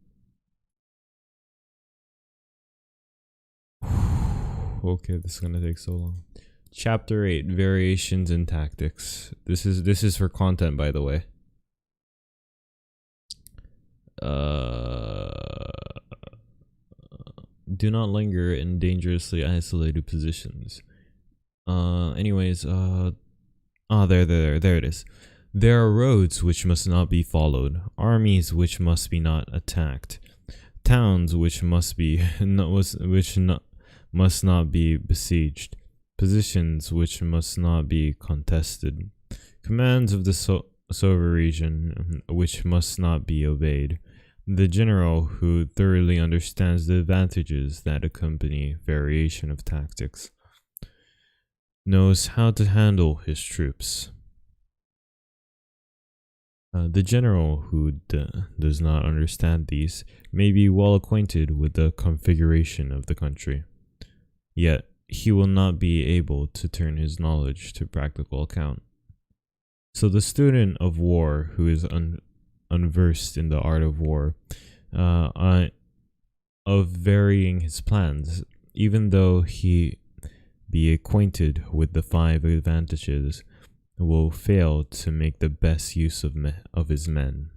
Okay, this is gonna take so long. Chapter 8, Variations in Tactics. This is for content, by the way. Do not linger in dangerously isolated positions. There it is. There are roads which must not be followed, armies which must be not attacked, towns which must not be besieged, positions which must not be contested, commands of the Sova region which must not be obeyed. The general who thoroughly understands the advantages that accompany variation of tactics knows how to handle his troops. The general who does not understand these may be well acquainted with the configuration of the country, yet he will not be able to turn his knowledge to practical account. So the student of war who is unversed in the art of war, of varying his plans, even though he be acquainted with the 5 advantages, will fail to make the best use of his men.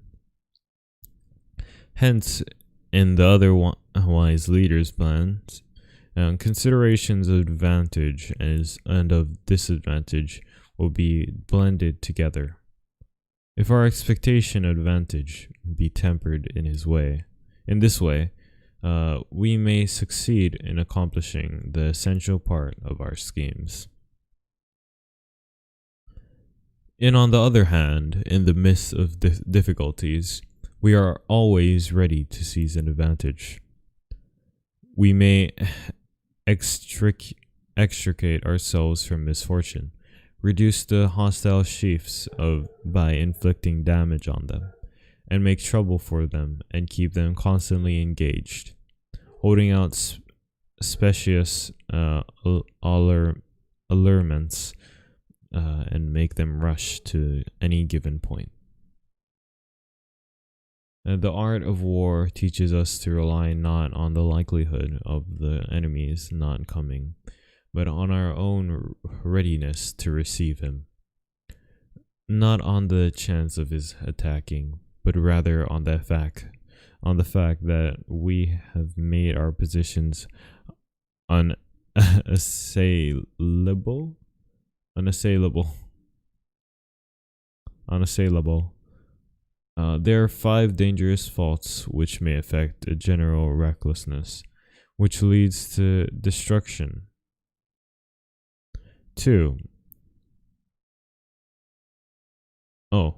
Hence, in the otherwise leader's plans, considerations of advantage and of disadvantage will be blended together. If our expectation of advantage be tempered in this way, we may succeed in accomplishing the essential part of our schemes. And on the other hand, in the midst of difficulties, we are always ready to seize an advantage. We may extricate ourselves from misfortune, reduce the hostile chiefs by inflicting damage on them, and make trouble for them and keep them constantly engaged, holding out specious allurements and make them rush to any given point. The art of war teaches us to rely not on the likelihood of the enemy's not coming, but on our own readiness to receive him. Not on the chance of his attacking, but rather on the fact that we have made our positions unassailable. There are 5 dangerous faults which may affect a general recklessness, which leads to destruction. 2. Oh,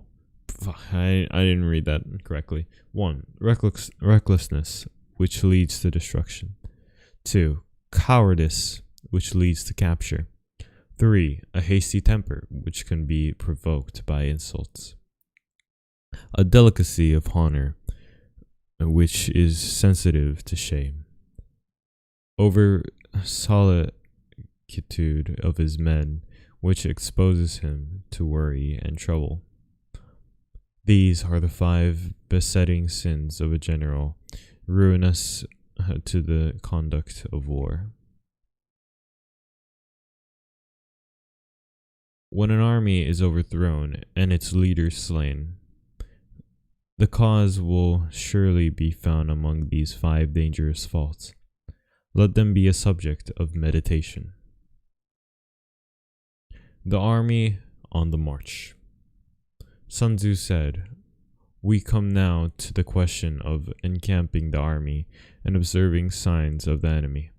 I didn't read that correctly. 1. Recklessness, which leads to destruction. 2. Cowardice, which leads to capture. 3. A hasty temper, which can be provoked by insults. A delicacy of honor, which is sensitive to shame. Over solitude of his men, which exposes him to worry and trouble. These are the 5 besetting sins of a general, ruinous to the conduct of war. When an army is overthrown and its leader slain, the cause will surely be found among these 5 dangerous faults. Let them be a subject of meditation. The army on the march. Sun Tzu said, "We come now to the question of encamping the army and observing signs of the enemy.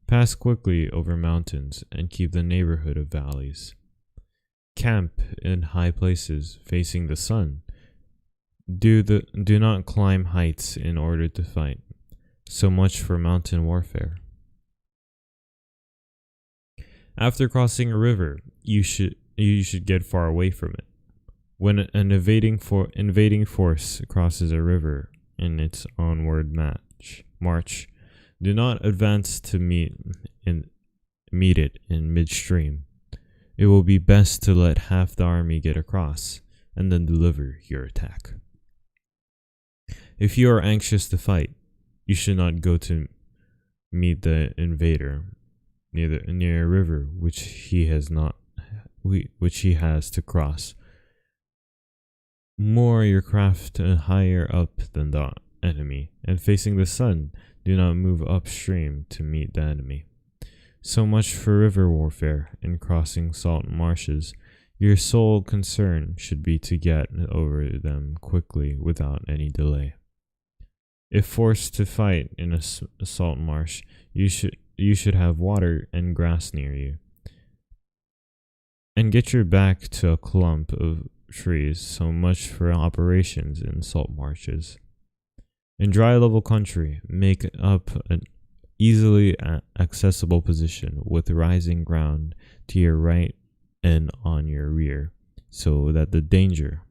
Pass quickly over mountains and keep the neighborhood of valleys. Camp in high places facing the sun. Do not climb heights in order to fight. So much for mountain warfare. After crossing a river, you should get far away from it. When an invading force crosses a river in its onward march, do not advance to meet it in midstream. It will be best to let half the army get across, and then deliver your attack. If you are anxious to fight, you should not go to meet the invader. near a river which he has to cross. Moor your craft higher up than the enemy, and facing the sun, do not move upstream to meet the enemy. So much for river warfare. In crossing salt marshes, your sole concern should be to get over them quickly without any delay. If forced to fight in a salt marsh, you should have water and grass near you, and get your back to a clump of trees. So much for operations in salt marshes. In dry level country, make up an easily accessible position with rising ground to your right and on your rear, so that the danger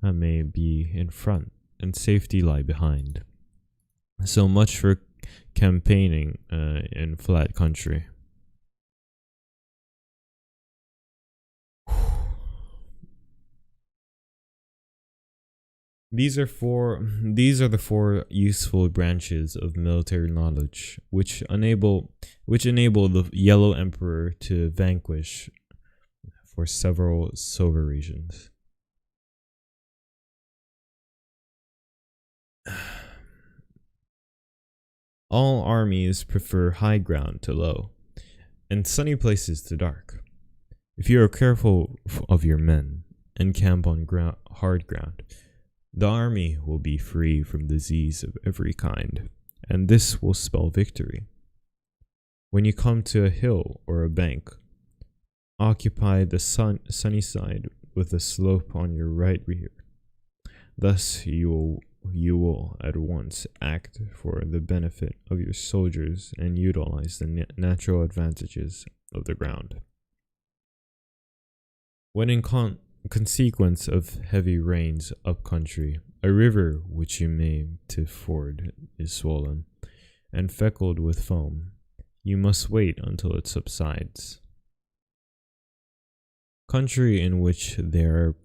may be in front and safety lie behind. So much for campaigning in flat country. These are the four useful branches of military knowledge which enable the Yellow Emperor to vanquish for several silver regions. All armies prefer high ground to low, and sunny places to dark. If you are careful of your men and camp on hard ground, the army will be free from disease of every kind, and this will spell victory. When you come to a hill or a bank, occupy the sunny side with a slope on your right rear. Thus you will at once act for the benefit of your soldiers and utilize the natural advantages of the ground. When in consequence of heavy rains up country, a river which you mean to ford is swollen and feckled with foam, you must wait until it subsides. Country in which there are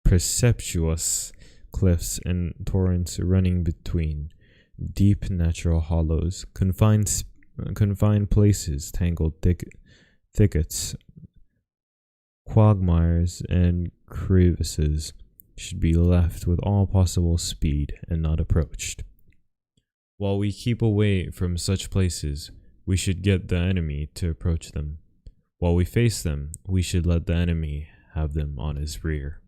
precipitous cliffs and torrents running between, deep natural hollows, confined places, tangled thickets, quagmires, and crevices should be left with all possible speed and not approached. While we keep away from such places, we should get the enemy to approach them. While we face them, we should let the enemy have them on his rear.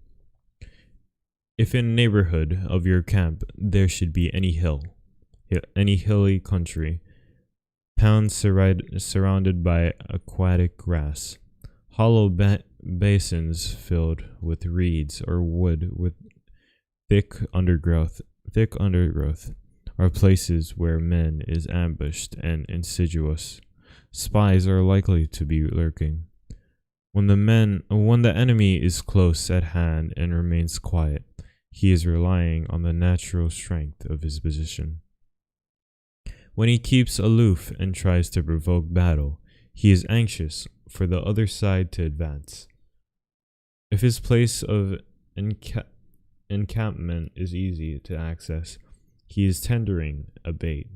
If in the neighborhood of your camp there should be any hilly country, pounds surrounded by aquatic grass, hollow basins filled with reeds or wood with thick undergrowth are places where men is ambushed and insidious. Spies are likely to be lurking. When the enemy is close at hand and remains quiet, he is relying on the natural strength of his position. When he keeps aloof and tries to provoke battle, he is anxious for the other side to advance. If his place of encampment is easy to access, he is tendering a bait.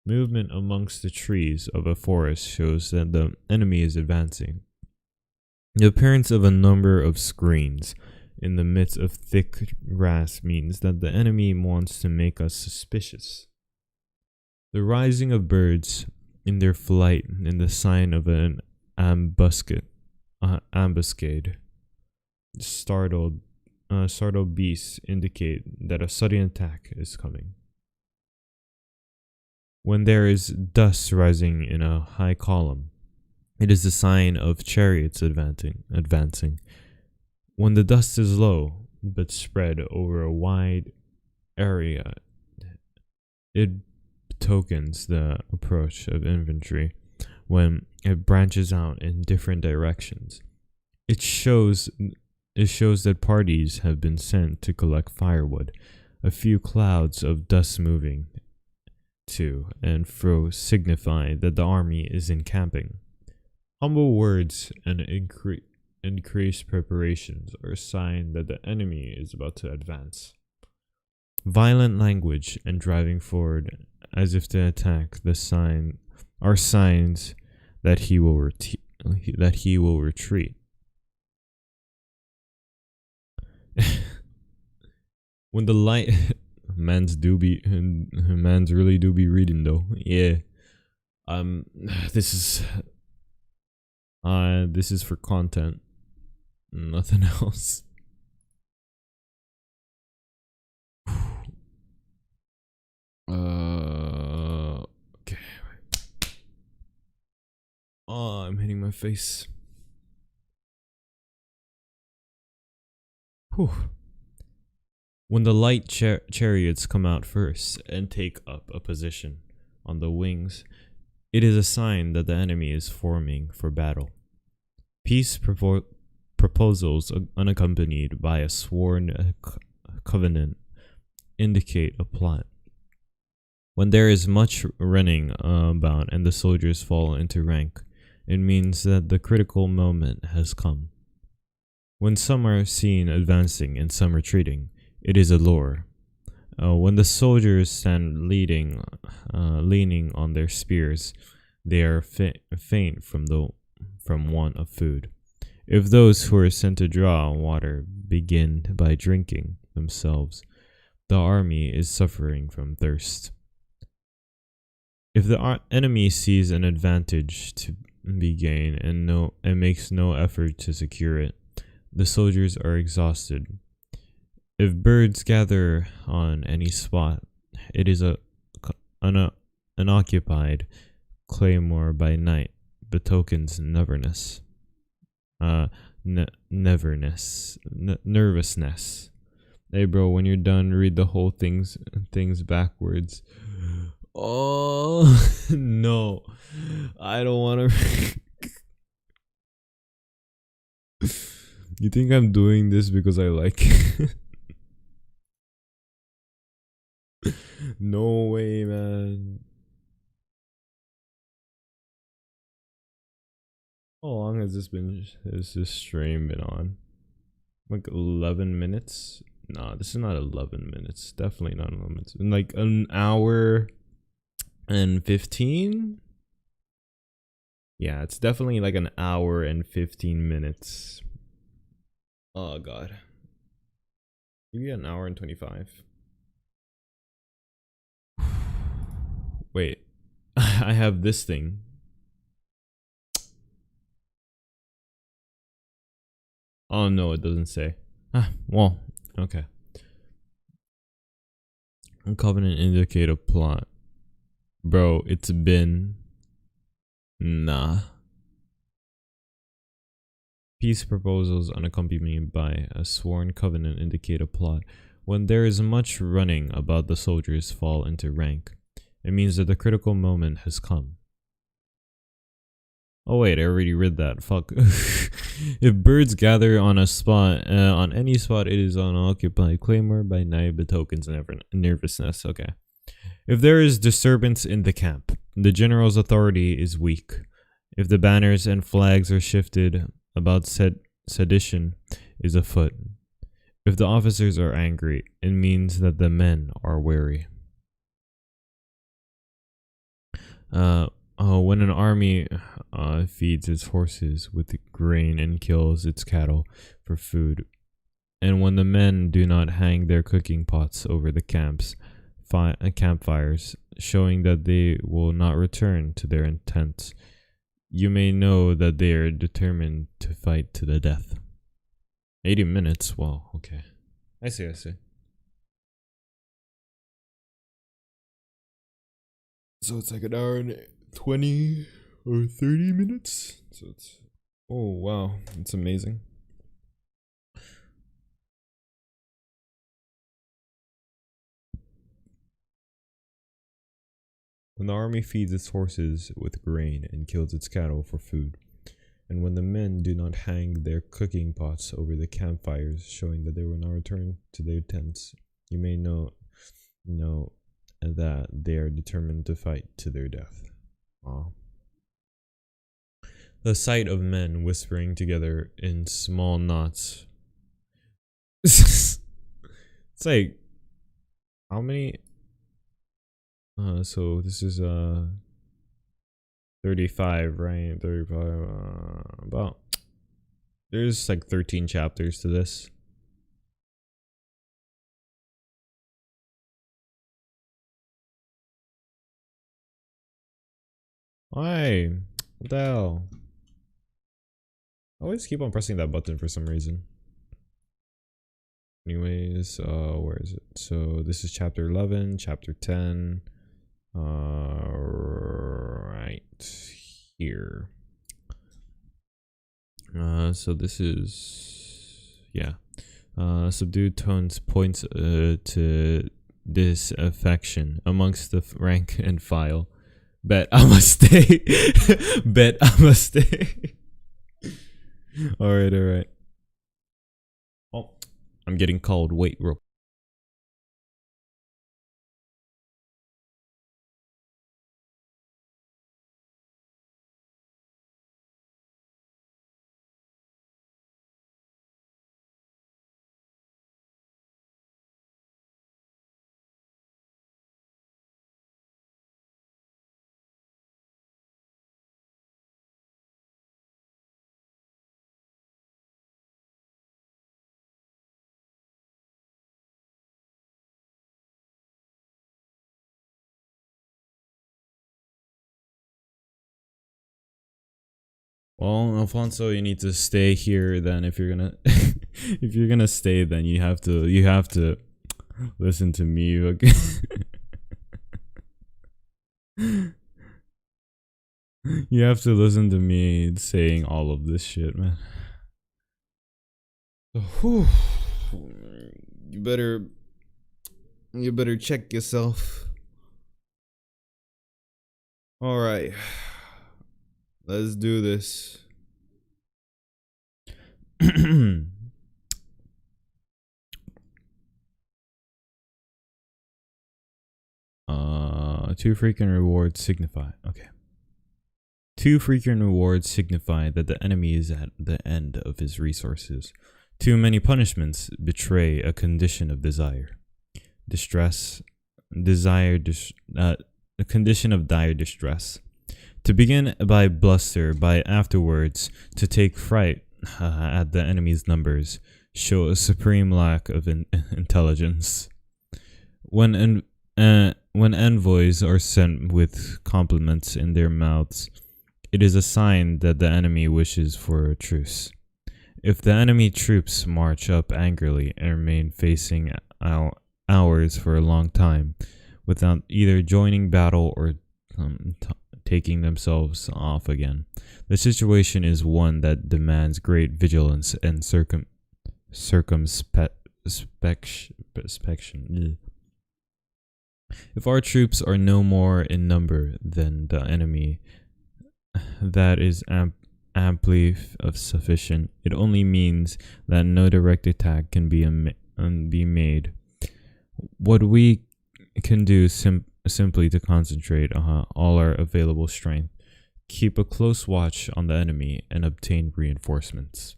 Movement amongst the trees of a forest shows that the enemy is advancing. The appearance of a number of screens in the midst of thick grass means that the enemy wants to make us suspicious. The rising of birds in their flight in the sign of an ambuscade. Startled beasts indicate that a sudden attack is coming. When there is dust rising in a high column, it is a sign of chariots advancing. When the dust is low, but spread over a wide area, it betokens the approach of infantry. When it branches out in different directions, it shows that parties have been sent to collect firewood. A few clouds of dust moving to and fro signify that the army is encamping. Humble words and increased preparations are a sign that the enemy is about to advance. Violent language and driving forward as if to attack the sign are signs that he will retreat. When the light man's really do be reading though. Yeah. Um this is this is for content. Nothing else. Okay. Oh, I'm hitting my face. Whew. When the light chariots come out first and take up a position on the wings, it is a sign that the enemy is forming for battle. Peace proposals unaccompanied by a sworn covenant indicate a plot. When there is much running about and the soldiers fall into rank, it means that the critical moment has come. When some are seen advancing and some retreating, it is a lure. When the soldiers stand leaning on their spears, they are faint from want of food. If those who are sent to draw water begin by drinking themselves, the army is suffering from thirst. If the enemy sees an advantage to be gained and makes no effort to secure it, the soldiers are exhausted. If birds gather on any spot, it is an unoccupied claymore by night betokens nervousness. Hey bro, when you're done, read the whole things backwards. Oh no, I don't want to. You think I'm doing this because I like it? No way, man. How long has this stream been on? Like 11 minutes? No, this is not 11 minutes. Definitely not 11 minutes. In like an hour and 15? Yeah, it's definitely like an hour and 15 minutes. Oh god. Maybe an hour and 25. Wait. I have this thing. Oh no, it doesn't say. Well, okay. Covenant indicate a plot. Bro, it's been... Nah. Peace proposals unaccompanied by a sworn covenant indicate a plot. When there is much running about, the soldiers fall into rank. It means that the critical moment has come. Oh wait, I already read that. Fuck. If birds gather on a spot, on any spot, it is unoccupied. Claymore by night betokens nervousness. Okay. If there is disturbance in the camp, the general's authority is weak. If the banners and flags are shifted, about sedition is afoot. If the officers are angry, it means that the men are weary. When an army feeds its horses with grain and kills its cattle for food, and when the men do not hang their cooking pots over the campfires, showing that they will not return to their intents, you may know that they are determined to fight to the death. 80 minutes? Wow, okay. I see. So it's like an hour and 20 or 30 minutes? So it's... Oh, wow. It's amazing. When the army feeds its horses with grain and kills its cattle for food, and when the men do not hang their cooking pots over the campfires, showing that they will not return to their tents, you may know that they are determined to fight to their death. Aww. The sight of men whispering together in small knots. It's like, how many? So this is 35, right? 35. About. There's like 13 chapters to this. Why? What the hell? I always keep on pressing that button for some reason. Anyways, where is it? So this is chapter 11, chapter 10. Right here. So this is, yeah. Subdued tones points to disaffection amongst the rank and file. Bet I'ma stay. Bet I'ma stay. Alright. Oh, I'm getting called. Wait, real. Well, Alfonso, you need to stay here. Then, if you're gonna, if you're gonna stay, then you have to listen to me. Okay? You have to listen to me saying all of this shit, man. Whew. You better check yourself. All right. Let's do this. Two frequent rewards signify. Okay. Two frequent rewards signify that the enemy is at the end of his resources. Too many punishments betray a condition of desire. A condition of dire distress. To begin by bluster, by afterwards to take fright at the enemy's numbers, show a supreme lack of intelligence. When envoys are sent with compliments in their mouths, it is a sign that the enemy wishes for a truce. If the enemy troops march up angrily and remain facing ours for a long time, without either joining battle or taking themselves off again, the situation is one that demands great vigilance and circumspection. If our troops are no more in number than the enemy, that is amply sufficient. It only means that no direct attack can be made. What we can do simply to concentrate all our available strength, keep a close watch on the enemy, and obtain reinforcements.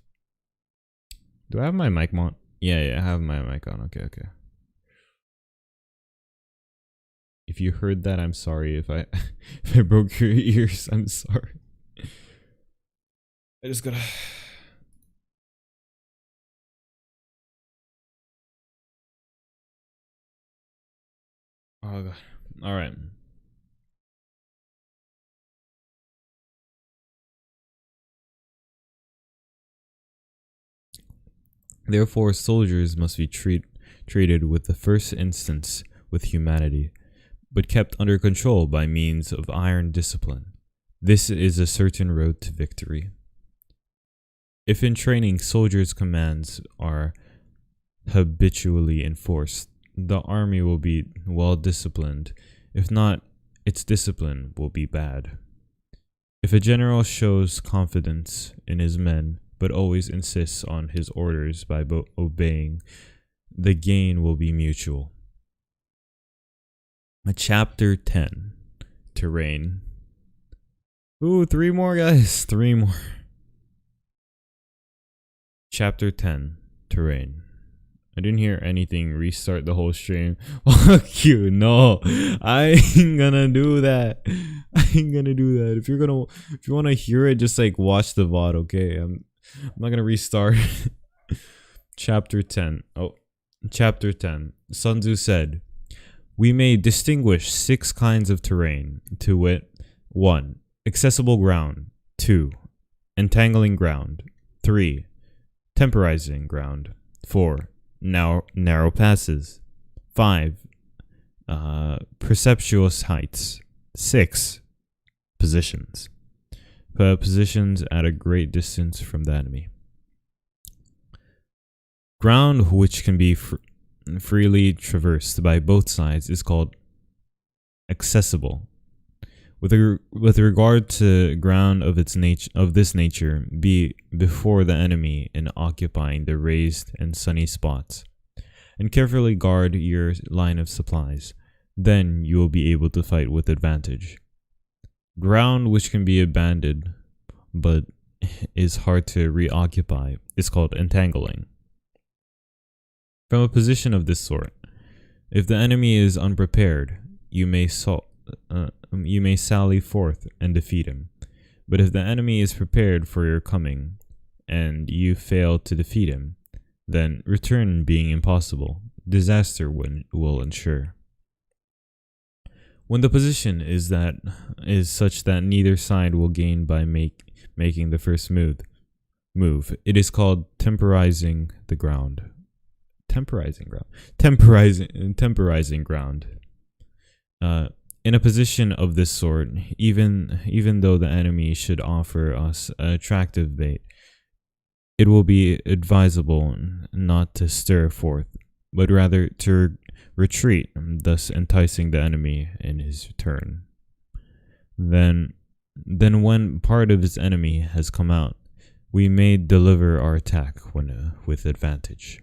Do I have my mic on? Yeah, I have my mic on. Okay. If you heard that, I'm sorry. If I broke your ears, I'm sorry. I just gotta. Oh god. All right. Therefore, soldiers must be treated with the first instance with humanity, but kept under control by means of iron discipline. This is a certain road to victory. If in training soldiers' commands are habitually enforced, the army will be well disciplined. If not, its discipline will be bad. If a general shows confidence in his men, but always insists on his orders by obeying, the gain will be mutual. Chapter 10. Terrain. Ooh, 3 more, guys. 3 more. Chapter 10. Terrain. I didn't hear anything restart the whole stream. Fuck you. No. I ain't gonna do that. I ain't gonna do that. If you wanna hear it, just like watch the VOD, okay? I'm not gonna restart. Chapter 10. Oh, Chapter 10. Sun Tzu said, "We may distinguish 6 kinds of terrain, to wit, 1. Accessible ground. 2. Entangling ground. 3. Temporizing ground. 4. Narrow passes. 5. Perceptuous heights. 6. Positions. Positions at a great distance from the enemy. Ground which can be freely traversed by both sides is called accessible. With regard to ground of this nature, be before the enemy in occupying the raised and sunny spots, and carefully guard your line of supplies. Then you will be able to fight with advantage. Ground which can be abandoned, but is hard to reoccupy, is called entangling. From a position of this sort, if the enemy is unprepared, you may sally forth and defeat him. But if the enemy is prepared for your coming, and you fail to defeat him, then return being impossible, disaster will ensure. When the position is such that neither side will gain by making the first move, it is called temporizing ground. In a position of this sort, even though the enemy should offer us an attractive bait, it will be advisable not to stir forth, but rather to retreat, thus enticing the enemy in his turn. Then when part of his enemy has come out, we may deliver our attack with advantage.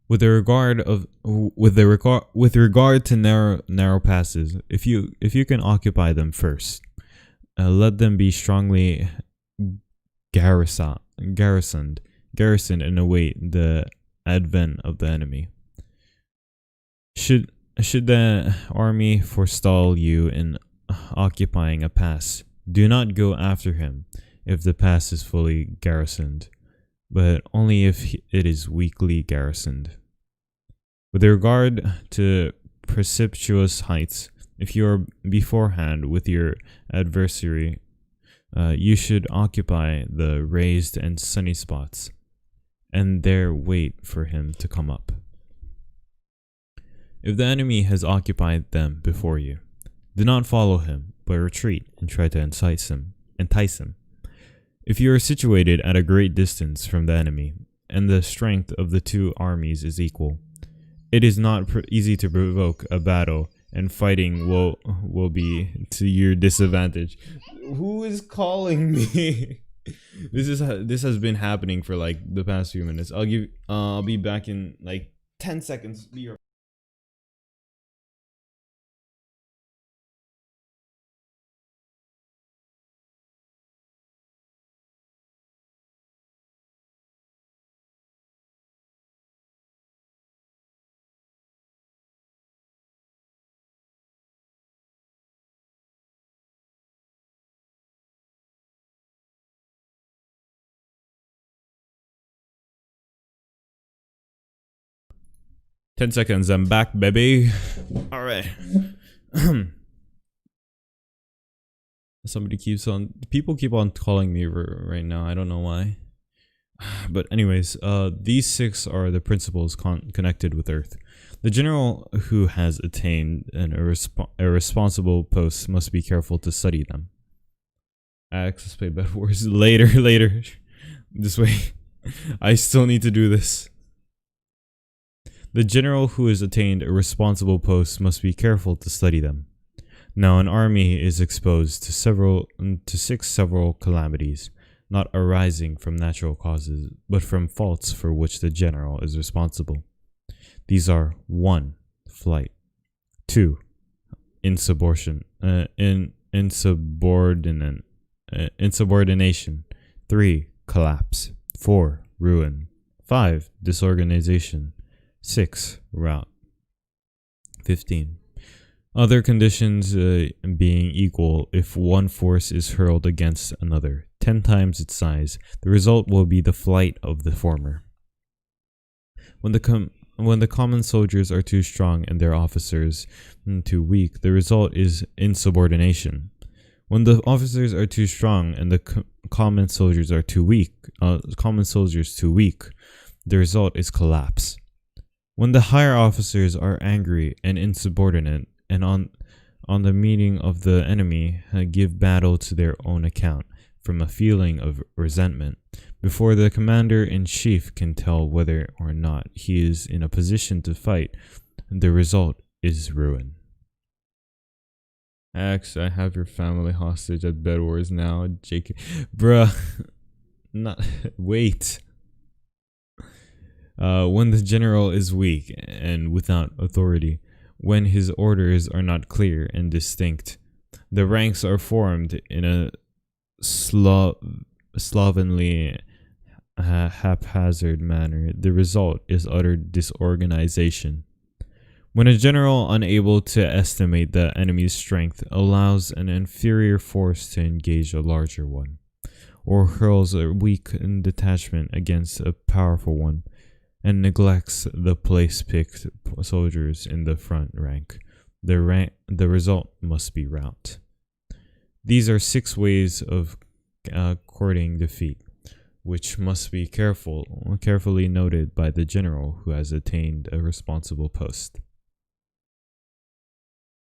With regard to narrow passes, if you can occupy them first, let them be strongly garrisoned and await the advent of the enemy. Should the army forestall you in occupying a pass, do not go after him if the pass is fully garrisoned, but only if it is weakly garrisoned. With regard to precipitous heights, if you are beforehand with your adversary, you should occupy the raised and sunny spots, and there wait for him to come up. If the enemy has occupied them before you, do not follow him, but retreat and try to entice him. If you are situated at a great distance from the enemy, and the strength of the two armies is equal, it is not easy to provoke a battle, and fighting will be to your disadvantage. Who is calling me? This has been happening for like the past few minutes. I'll be back in like 10 seconds. Be right. Ten seconds, I'm back, baby. All right. People keep on calling me right now. I don't know why. But anyways, these 6 are the principles connected with Earth. The general who has attained a responsible post must be careful to study them. Access play Bed Wars later. This way. I still need to do this. The general who has attained a responsible post must be careful to study them. Now an army is exposed to 6 several calamities, not arising from natural causes, but from faults for which the general is responsible. These are 1. Flight. 2. Insubordination. 3. Collapse. 4. ruin. 5. Disorganization. 6. Rout. 15. Other conditions being equal, if one force is hurled against another 10 times its size, the result will be the flight of the former. When the common soldiers are too strong and their officers too weak, the result is insubordination. When the officers are too strong and the common soldiers too weak, the result is collapse. When the higher officers are angry and insubordinate, and on the meeting of the enemy give battle to their own account, from a feeling of resentment, before the commander-in-chief can tell whether or not he is in a position to fight, the result is ruin. Ax, I have your family hostage at Bed Wars now, JK. Bruh. Not. Wait. When the general is weak and without authority, when his orders are not clear and distinct, the ranks are formed in a slovenly, haphazard manner. The result is utter disorganization. When a general, unable to estimate the enemy's strength, allows an inferior force to engage a larger one, or hurls a weak detachment against a powerful one, and neglects the place-picked soldiers in the front rank, the result must be rout. These are 6 ways of courting defeat, which must be carefully noted by the general who has attained a responsible post.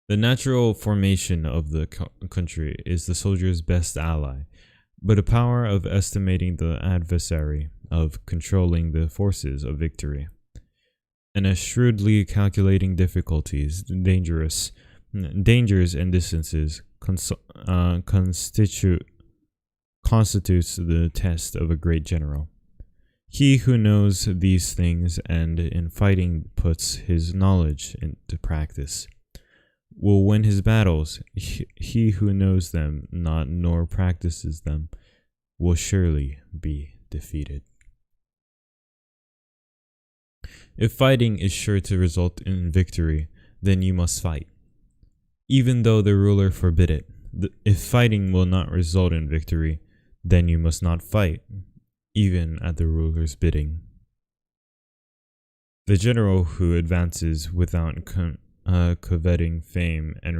The natural formation of the country is the soldier's best ally, but the power of estimating the adversary, of controlling the forces of victory, and a shrewdly calculating difficulties, dangers and distances constitutes the test of a great general. He who knows these things and in fighting puts his knowledge into practice will win his battles. He who knows them not nor practices them will surely be defeated. If fighting is sure to result in victory, then you must fight, even though the ruler forbid it. If fighting will not result in victory, then you must not fight, even at the ruler's bidding. The general who advances without coveting fame and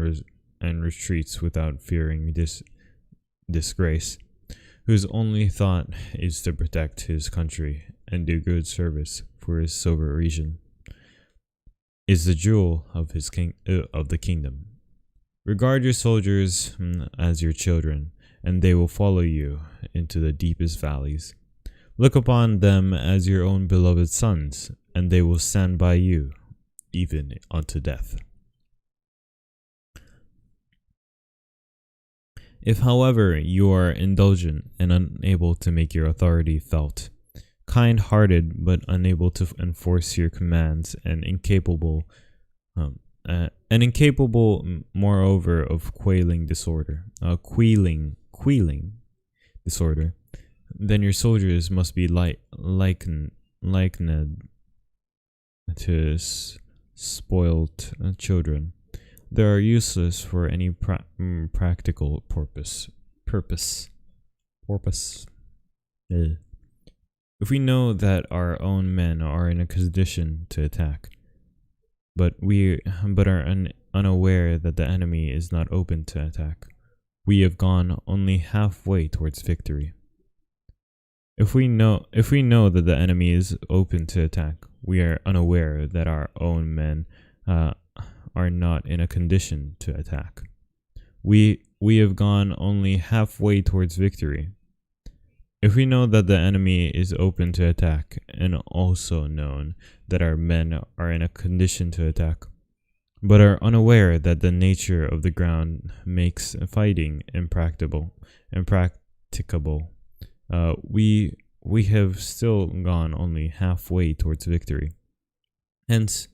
retreats without fearing disgrace, whose only thought is to protect his country and do good service for his sober region, is the jewel of the kingdom. Regard your soldiers as your children, and they will follow you into the deepest valleys. Look upon them as your own beloved sons, and they will stand by you, even unto death. If, however, you are indulgent and unable to make your authority felt, kind-hearted but unable to enforce your commands, and incapable, moreover, of quelling disorder, then your soldiers must be likened to spoilt children. They are useless for any practical purpose. If we know that our own men are in a condition to attack, but are unaware that the enemy is not open to attack, we have gone only halfway towards victory. If we know that the enemy is open to attack, we are unaware that our own men are not in a condition to attack. We have gone only halfway towards victory. If we know that the enemy is open to attack, and also known that our men are in a condition to attack, but are unaware that the nature of the ground makes fighting impracticable, we have still gone only halfway towards victory. Hence,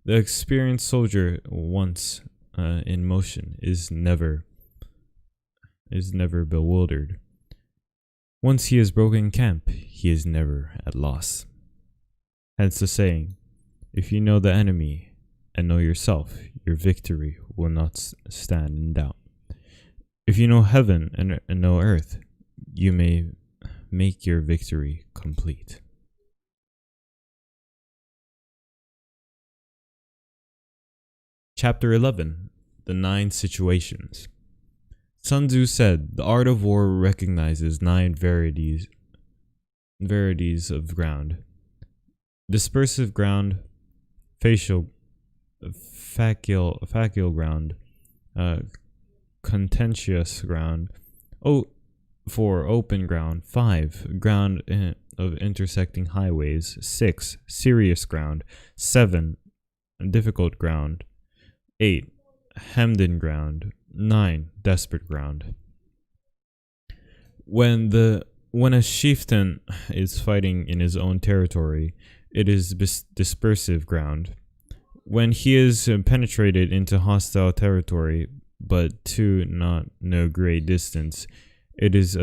the experienced soldier, once in motion, is never bewildered. Once he has broken camp, he is never at loss. Hence the saying, if you know the enemy and know yourself, your victory will not stand in doubt. If you know heaven and know earth, you may make your victory complete. Chapter 11. The 9 Situations. Sun Tzu said, the art of war recognizes 9 varieties of ground. Dispersive ground, facial ground, contentious ground, 4 open ground, 5 ground of intersecting highways, 6 serious ground, 7 difficult ground, 8 hemmed in ground, 9 desperate ground. When a chieftain is fighting in his own territory, it is dispersive ground. When he is penetrated into hostile territory, but to not no great distance, it is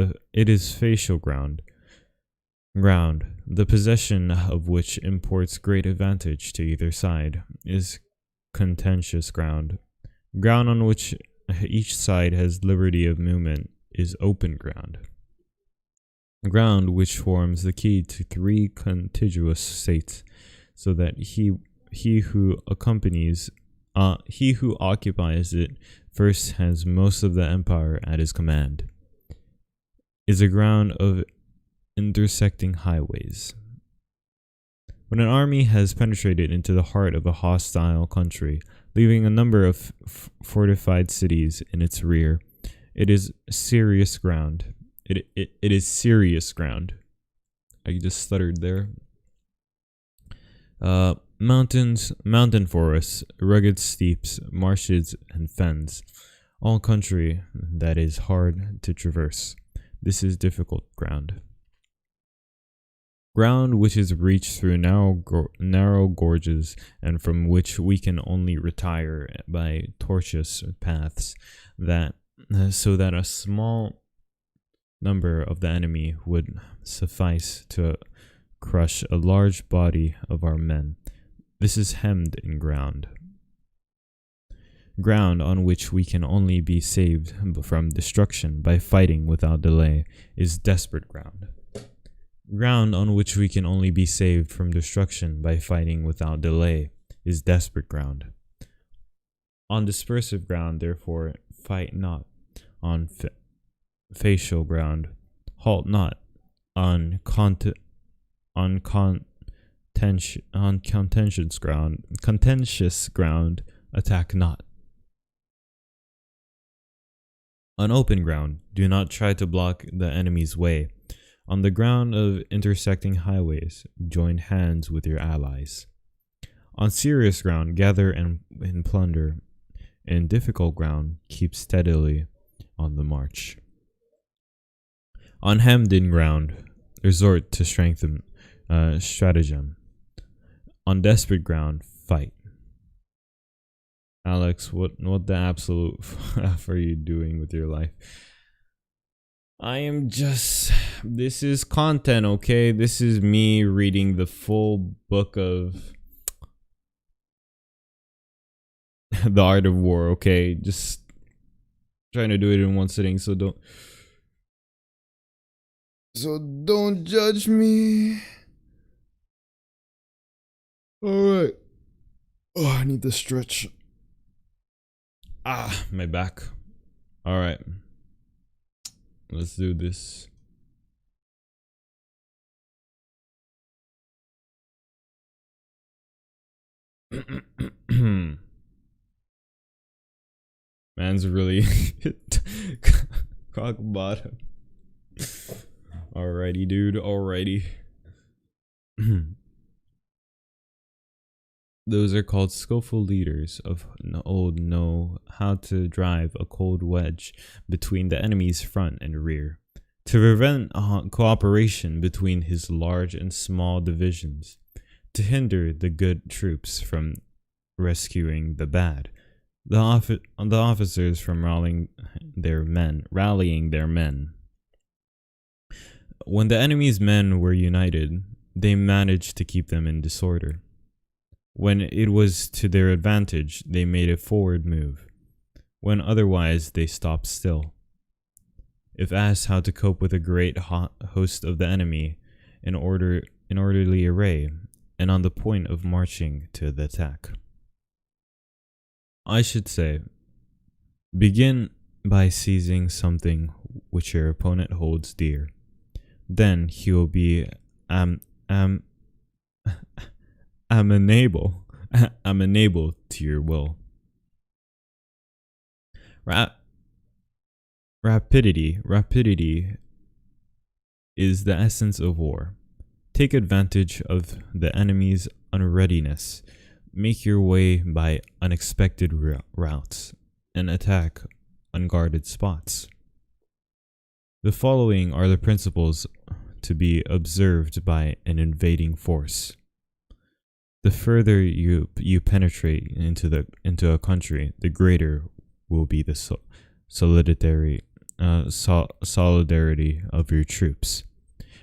facial ground. The possession of which imports great advantage to either side, is contentious ground. Ground on which each side has liberty of movement is open ground. Ground which forms the key to 3 contiguous states, so that he who occupies it first has most of the empire at his command, is a ground of intersecting highways. When an army has penetrated into the heart of a hostile country, leaving a number of fortified cities in its rear, it is serious ground. It is serious ground. I just stuttered there. Mountains, mountain forests, rugged steeps, marshes, and fens, all country that is hard to traverse. This is difficult ground. Ground which is reached through narrow gorges, and from which we can only retire by tortuous paths, so that a small number of the enemy would suffice to crush a large body of our men. This is hemmed in ground. Ground on which we can only be saved from destruction by fighting without delay is desperate ground. Ground on which we can only be saved from destruction by fighting without delay is desperate ground. On dispersive ground, therefore, fight not. On facial ground, halt not. On contentious ground, attack not. On open ground, do not try to block the enemy's way. On the ground of intersecting highways, join hands with your allies. On serious ground, gather and plunder. In difficult ground, keep steadily on the march. On hemmed in ground, resort to stratagem. On desperate ground, fight. Alex, what the absolute F are you doing with your life? This is content, okay? This is me reading the full book of The Art of War, okay? Just trying to do it in one sitting, so don't judge me. Alright. Oh, I need to stretch. My back. Alright. Let's do this. Man's really cock bottom. Alrighty, dude. Alrighty. Those are called skillful leaders of old know how to drive a cold wedge between the enemy's front and rear, to prevent cooperation between his large and small divisions, to hinder the good troops from rescuing the bad, the officers from rallying their men, When the enemy's men were united, they managed to keep them in disorder. When it was to their advantage, they made a forward move. When otherwise, they stopped still. If asked how to cope with a great host of the enemy in orderly array and on the point of marching to the attack, I should say, begin by seizing something which your opponent holds dear. Then he will be amenable to your will. Rapidity is the essence of war. Take advantage of the enemy's unreadiness. Make your way by unexpected routes and attack unguarded spots. The following are the principles to be observed by an invading force. The further you penetrate into a country, the greater will be the solidarity of your troops,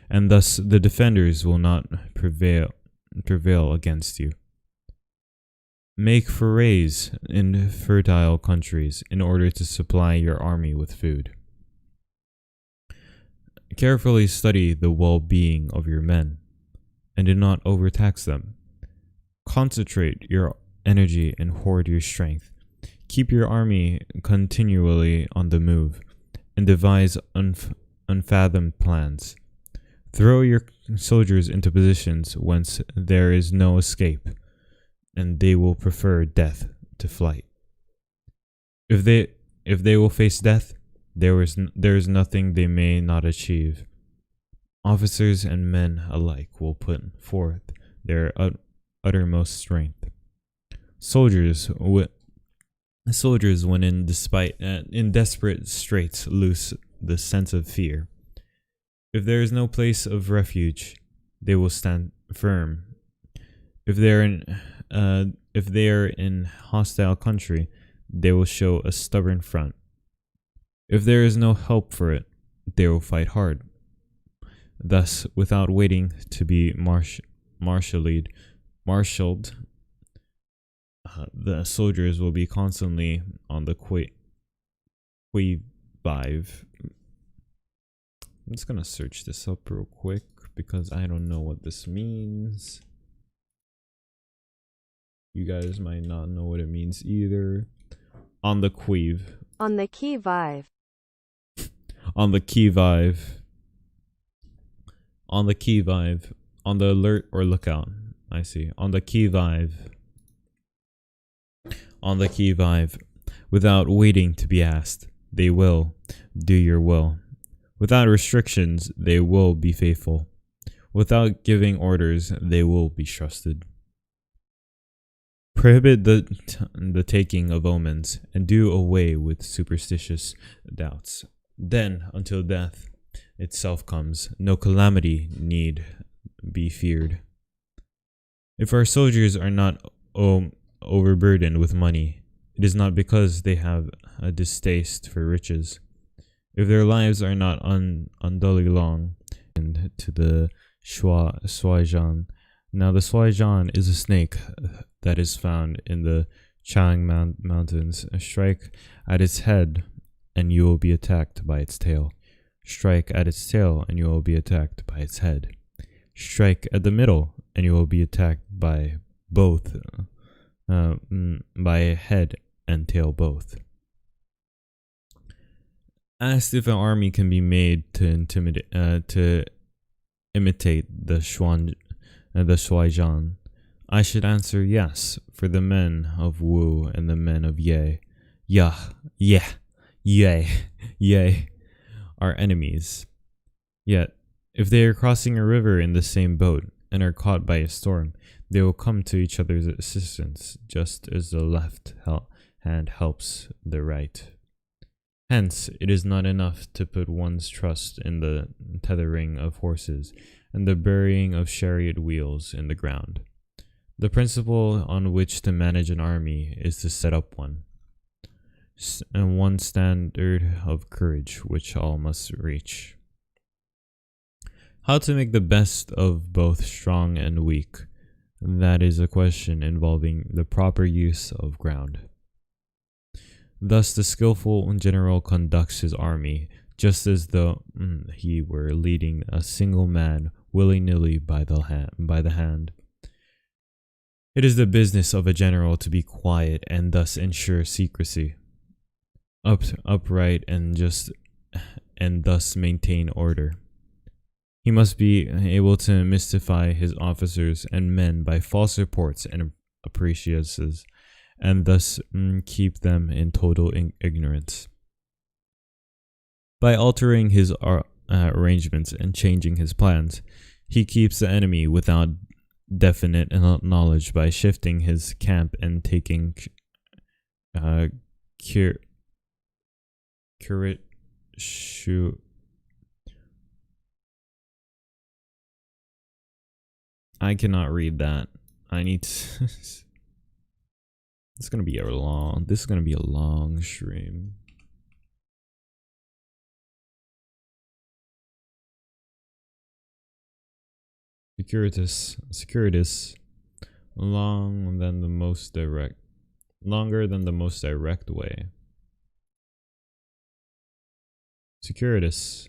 and thus the defenders will not prevail against you. Make forays in fertile countries in order to supply your army with food. Carefully study the well-being of your men, and do not overtax them. Concentrate your energy and hoard your strength. Keep your army continually on the move, and devise unfathomed plans. Throw your soldiers into positions whence there is no escape, and they will prefer death to flight. If they will face death, there is nothing they may not achieve. Officers and men alike will put forth their uttermost strength. Soldiers, when in desperate straits, lose the sense of fear. If there is no place of refuge, they will stand firm. If they are in hostile country, they will show a stubborn front. If there is no help for it, they will fight hard. Thus, without waiting to be marshaled, the soldiers will be constantly on the qui-vive. I'm just gonna search this up real quick because I don't know what this means. You guys might not know what it means either. On the qui-vive. On the qui-vive. On the qui-vive. On the qui-vive. On the alert or lookout. I see. On the qui-vive. On the qui-vive. Without waiting to be asked, they will do your will. Without restrictions, they will be faithful. Without giving orders, they will be trusted. Prohibit the taking of omens, and do away with superstitious doubts. Then, until death itself comes, no calamity need be feared. If our soldiers are not overburdened with money, it is not because they have a distaste for riches. If their lives are not unduly long, and to the Shuaijan. Now the Shuaijan is a snake that is found in the Chang Mountains. Strike at its head, and you will be attacked by its tail. Strike at its tail, and you will be attacked by its head. Strike at the middle, and you will be attacked by both, by head and tail both. Asked if an army can be made to imitate the Shuaijan, I should answer yes, for the men of Wu and the men of Ye are enemies. Yet, if they are crossing a river in the same boat and are caught by a storm, they will come to each other's assistance, just as the left hand helps the right. Hence, it is not enough to put one's trust in the tethering of horses and the burying of chariot wheels in the ground. The principle on which to manage an army is to set up one, and one standard of courage which all must reach. How to make the best of both strong and weak? That is a question involving the proper use of ground. Thus, the skillful general conducts his army just as though he were leading a single man willy-nilly by the hand. It is the business of a general to be quiet and thus ensure secrecy, upright and just, and thus maintain order. He must be able to mystify his officers and men by false reports and appreciances, and thus keep them in total ignorance. By altering his arrangements and changing his plans, he keeps the enemy without definite knowledge by shifting his camp and taking I cannot read that. I need to This is gonna be a long stream. Securitas, longer than the most direct way. Securitas.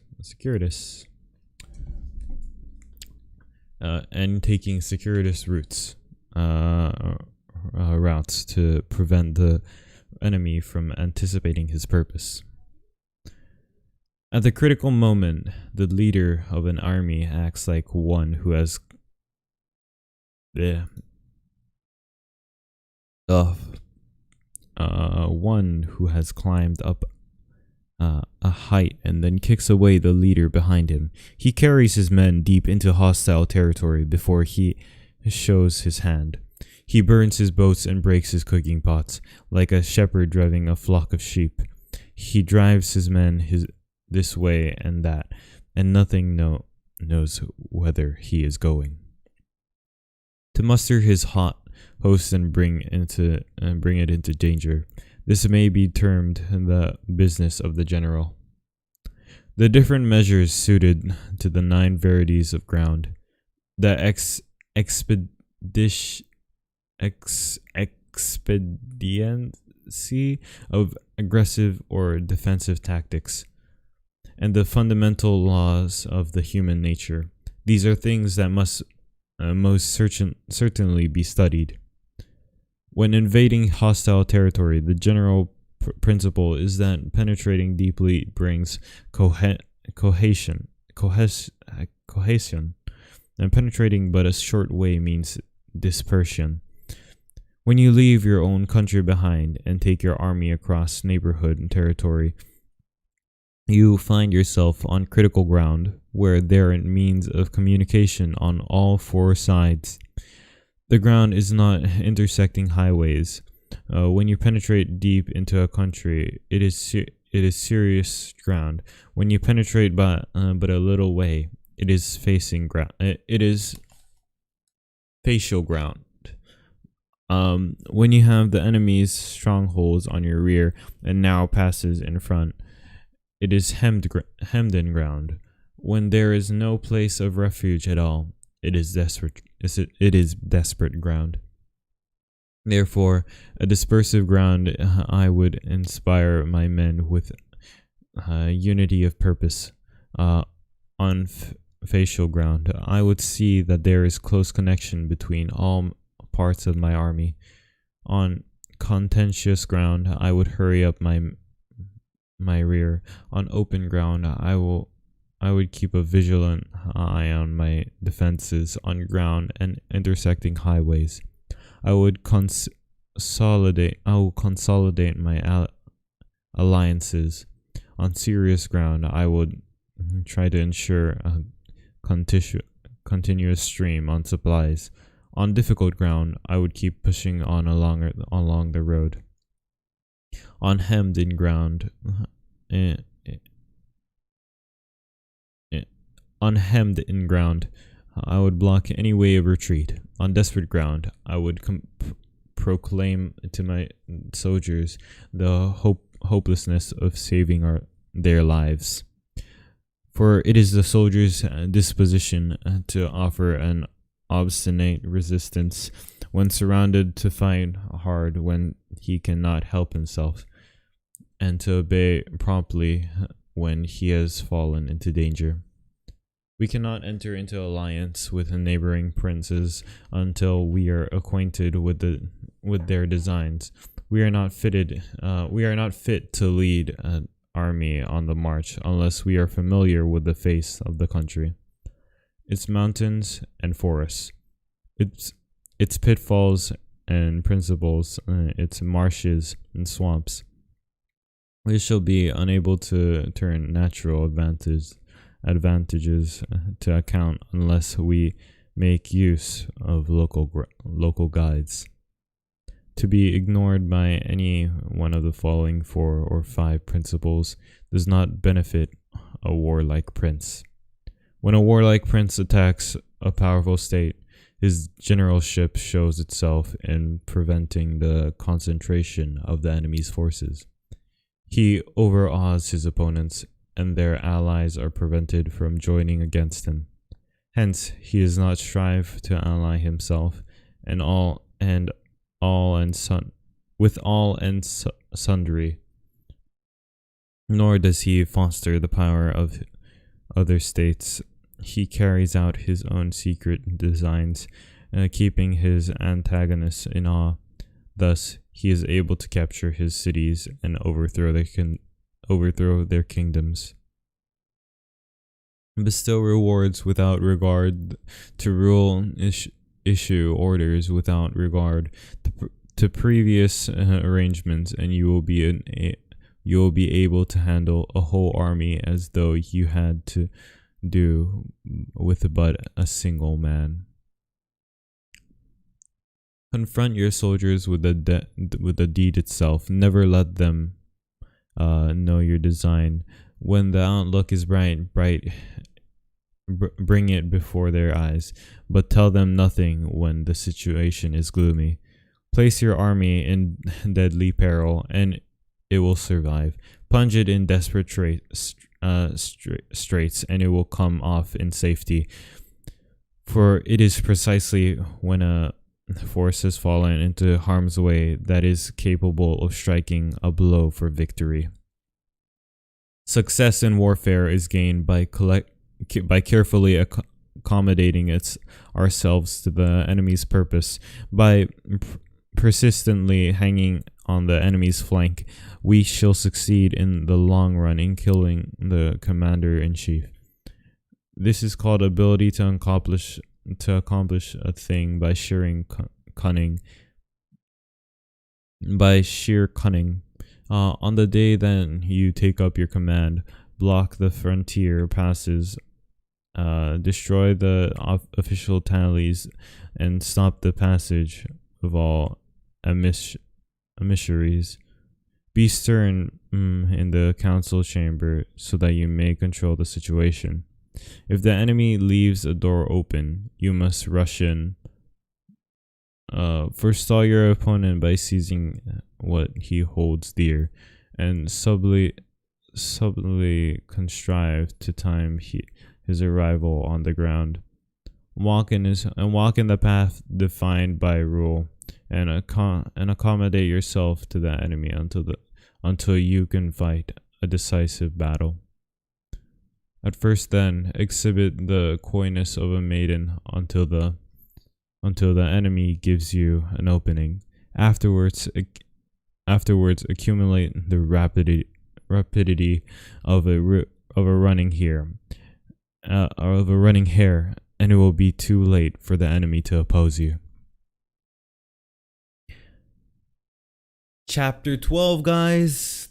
And taking circuitous routes to prevent the enemy from anticipating his purpose. At the critical moment, the leader of an army acts like one who has climbed up a height and then kicks away the leader behind him. He carries his men deep into hostile territory before he shows his hand. He burns his boats and breaks his cooking pots, like a shepherd driving a flock of sheep. He drives his men this way and that, and nothing knows whither he is going. To muster his hot host and bring it into danger. This may be termed the business of the general. The different measures suited to the 9 varieties of ground, the expediency of aggressive or defensive tactics, and the fundamental laws of the human nature. These are things that must most certainly be studied. When invading hostile territory, the general principle is that penetrating deeply brings cohesion, and penetrating but a short way means dispersion. When you leave your own country behind and take your army across neighborhood and territory, you find yourself on critical ground where there are means of communication on all 4 sides. The ground is not intersecting highways. When you penetrate deep into a country, it is serious ground. When you penetrate but a little way, it is facing ground. It is facial ground. When you have the enemy's strongholds on your rear and now passes in front, it is hemmed in ground. When there is no place of refuge at all, it is desperate ground. Therefore, a dispersive ground, I would inspire my men with unity of purpose. On facial ground, I would see that there is close connection between all parts of my army. On contentious ground, I would hurry up my rear. On open ground, I would keep a vigilant eye on my defenses on ground and intersecting highways. I would consolidate my alliances. On serious ground, I would try to ensure a continuous stream on supplies. On difficult ground, I would keep pushing on along the road. On hemmed in ground, I would block any way of retreat. On desperate ground, I would proclaim to my soldiers the hopelessness of saving their lives. For it is the soldier's disposition to offer an obstinate resistance when surrounded, to fight hard when he cannot help himself, and to obey promptly when he has fallen into danger. We cannot enter into alliance with neighboring princes until we are acquainted with their designs. We are not fitted. We are not fit to lead an army on the march unless we are familiar with the face of the country, its mountains and forests, its pitfalls and principles, its marshes and swamps. We shall be unable to turn natural advantages to account unless we make use of local guides. To be ignored by any one of the following 4 or 5 principles does not benefit a warlike prince. When a warlike prince attacks a powerful state, his generalship shows itself in preventing the concentration of the enemy's forces. He overawes his opponents, and their allies are prevented from joining against him. Hence, he does not strive to ally himself with all and sundry, nor does he foster the power of other states. He carries out his own secret designs, keeping his antagonists in awe. Thus, he is able to capture his cities and overthrow their kingdoms. Bestow rewards without regard to rule, issue orders without regard to previous arrangements, and you will be able to handle a whole army as though you had to do with but a single man. Confront your soldiers with the deed itself. Never let them know your design. When the outlook is bright, bring it before their eyes, but tell them nothing when the situation is gloomy. Place your army in deadly peril, and it will survive. Plunge it in desperate straits, and it will come off in safety. For it is precisely when a force has fallen into harm's way that is capable of striking a blow for victory. Success in warfare is gained by carefully accommodating ourselves to the enemy's purpose. By persistently hanging on the enemy's flank, we shall succeed in the long run in killing the commander-in-chief. This is called ability to accomplish a thing by sheer cunning. On the day that you take up your command, block the frontier passes, destroy the official tallies, and stop the passage of all emissaries. Be stern in the council chamber so that you may control the situation. If the enemy leaves a door open, you must rush in. Forestall your opponent by seizing what he holds dear, and subtly contrive to time his arrival on the ground. Walk in the path defined by rule, and accommodate yourself to the enemy until you can fight a decisive battle. At first, then, exhibit the coyness of a maiden until the enemy gives you an opening. Afterwards, accumulate the rapidity of a running hare, and it will be too late for the enemy to oppose you. Chapter 12, guys.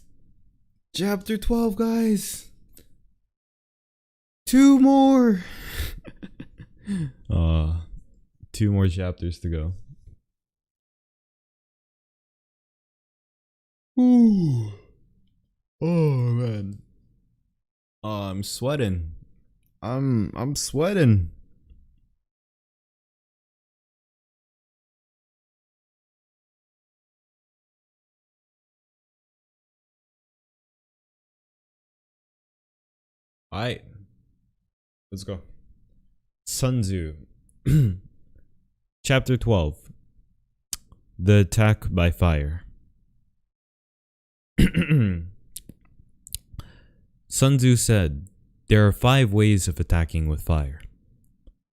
Chapter 12, guys. 2 more. 2 more chapters to go. Ooh. Oh man. I'm sweating. I'm sweating. Alright. Let's go. Sun Tzu. Chapter 12. The Attack by Fire. Sun Tzu said, "There are 5 ways of attacking with fire.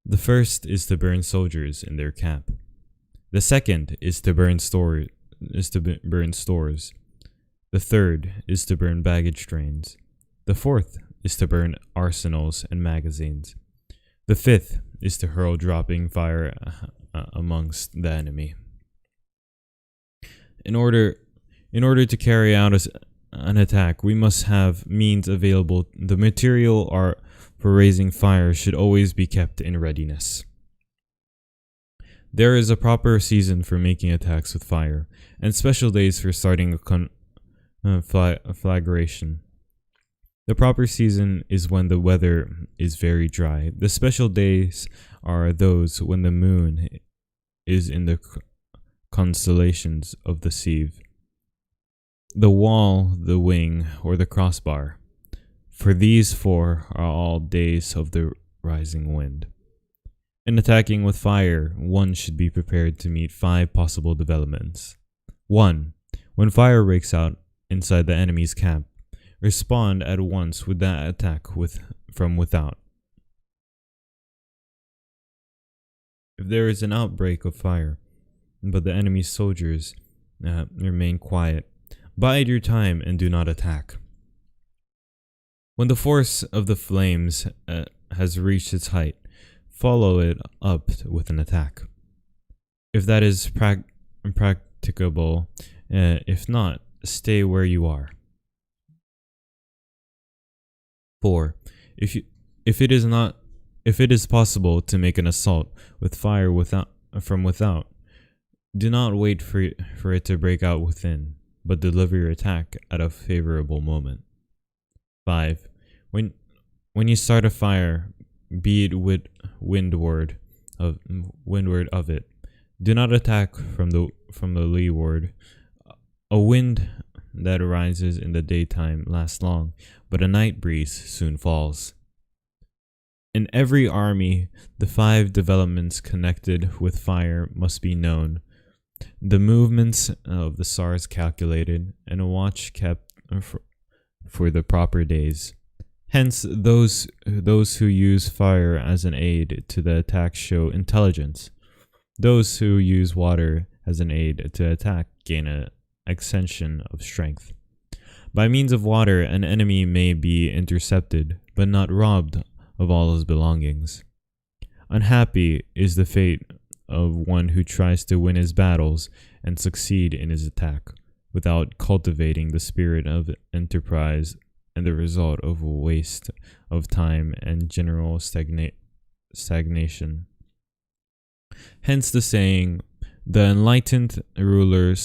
The first is to burn soldiers in their camp. The second is to burn stores. The third is to burn baggage trains. The fourth is to burn arsenals and magazines. The fifth is to hurl dropping fire amongst the enemy." In order to carry out an attack, we must have means available. The material for raising fire should always be kept in readiness. There is a proper season for making attacks with fire, and special days for starting a flagration. The proper season is when the weather is very dry. The special days are those when the moon is in the constellations of the sieve, the wall, the wing, or the crossbar. For these 4 are all days of the rising wind. In attacking with fire, one should be prepared to meet 5 possible developments. 1. When fire breaks out inside the enemy's camp, respond at once with that attack from without. If there is an outbreak of fire, but the enemy's soldiers remain quiet, bide your time and do not attack. When the force of the flames has reached its height, follow it up with an attack. If that is practicable, if not, stay where you are. 4. If it is possible to make an assault with fire from without, do not wait for it to break out within, but deliver your attack at a favorable moment. 5. When you start a fire, be it windward of it. Do not attack from the leeward. A wind that arises in the daytime lasts long, but a night breeze soon falls. In every army, the 5 developments connected with fire must be known, the movements of the stars calculated, and a watch kept for the proper days. Hence, those who use fire as an aid to the attack show intelligence. Those who use water as an aid to attack gain an accession of strength. By means of water, an enemy may be intercepted, but not robbed of all his belongings. Unhappy is the fate of one who tries to win his battles and succeed in his attack without cultivating the spirit of enterprise, and the result of a waste of time and general stagnation. Hence the saying, "The enlightened ruler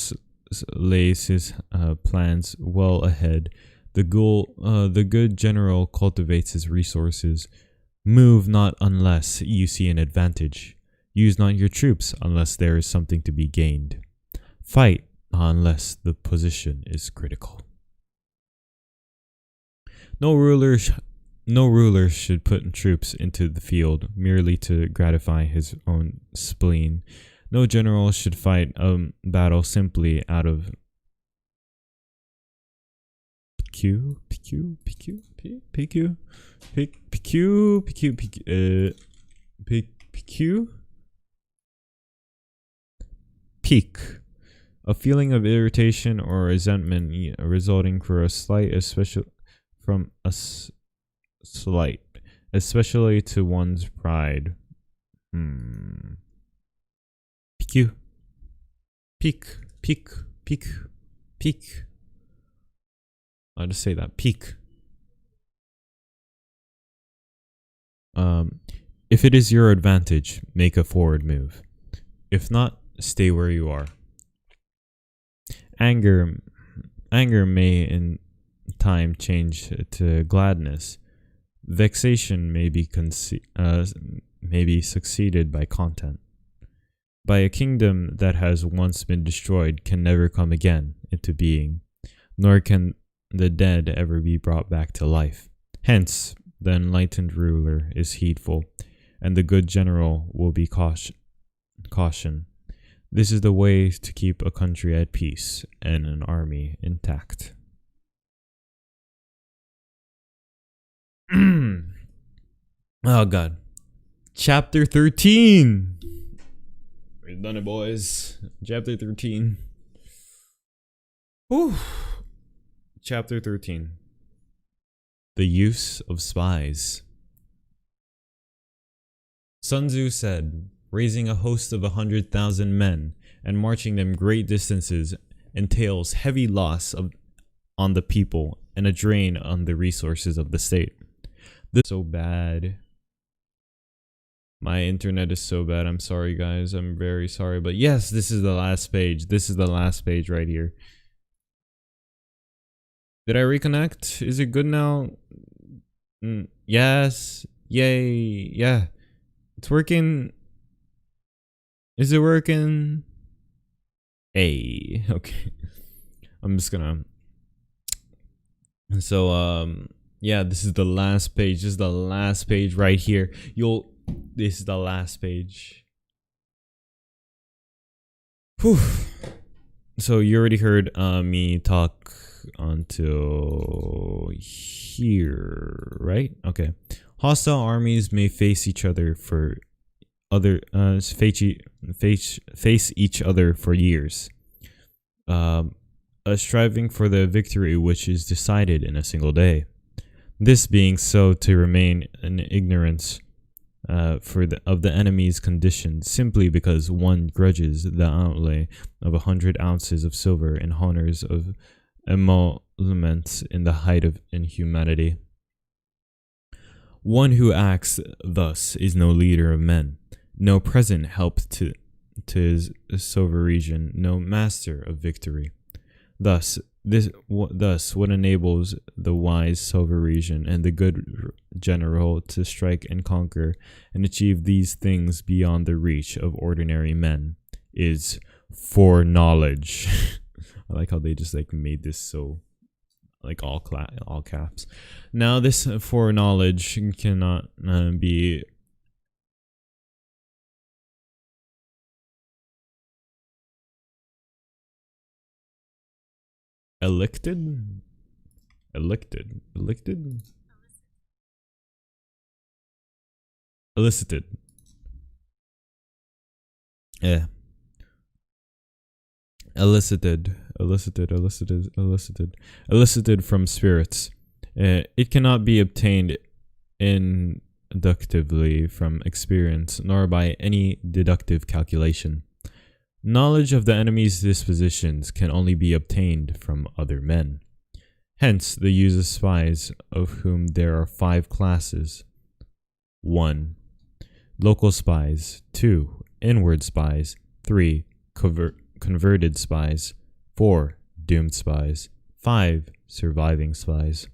lays his plans well ahead. The good general cultivates his resources. Move not unless you see an advantage. Use not your troops unless there is something to be gained. Fight not unless the position is critical." No ruler should put troops into the field merely to gratify his own spleen. No general should fight a battle simply out of pique, a feeling of irritation or resentment resulting from a slight, especially to one's pride. Peak. I'll just say that. Peak. If it is your advantage, make a forward move. If not, stay where you are. Anger may in time change to gladness. Vexation may be succeeded by content. By a kingdom that has once been destroyed can never come again into being, nor can the dead ever be brought back to life. Hence, the enlightened ruler is heedful, and the good general will be caution. This is the way to keep a country at peace and an army intact. Oh God. Chapter 13. We've done it, boys. Chapter 13. Whew. Chapter 13. The use of spies. Sun Tzu said, raising a host of 100,000 men and marching them great distances entails heavy loss on the people and a drain on the resources of the state. This is so bad. My internet is so bad. I'm sorry, guys. I'm very sorry. But yes, this is the last page. This is the last page right here. Did I reconnect? Is it good now? Yes. Yay. Yeah. It's working. Is it working? Hey. Okay. I'm just gonna. So, yeah, this is the last page. This is the last page right here. This is the last page. Whew. So you already heard me talk until here, right? Okay. Hostile armies may face each other for face each other for years, striving for the victory which is decided in a single day. This being so to remain in ignorance of the enemy's condition, simply because one grudges the outlay of 100 ounces of silver in honors of emoluments in the height of inhumanity. One who acts thus is no leader of men, no present help to his sovereign, no master of victory. Thus what enables the wise sovereign and the good general to strike and conquer and achieve these things beyond the reach of ordinary men is foreknowledge. I like how they just like made this so like all caps. Now this foreknowledge cannot be elicited. Yeah. Elicited from spirits. It cannot be obtained inductively from experience, nor by any deductive calculation. Knowledge of the enemy's dispositions can only be obtained from other men. Hence, the use of spies, of whom there are 5 classes. 1. Local spies. 2. Inward spies. 3. Converted spies. 4. Doomed spies. 5. Surviving spies.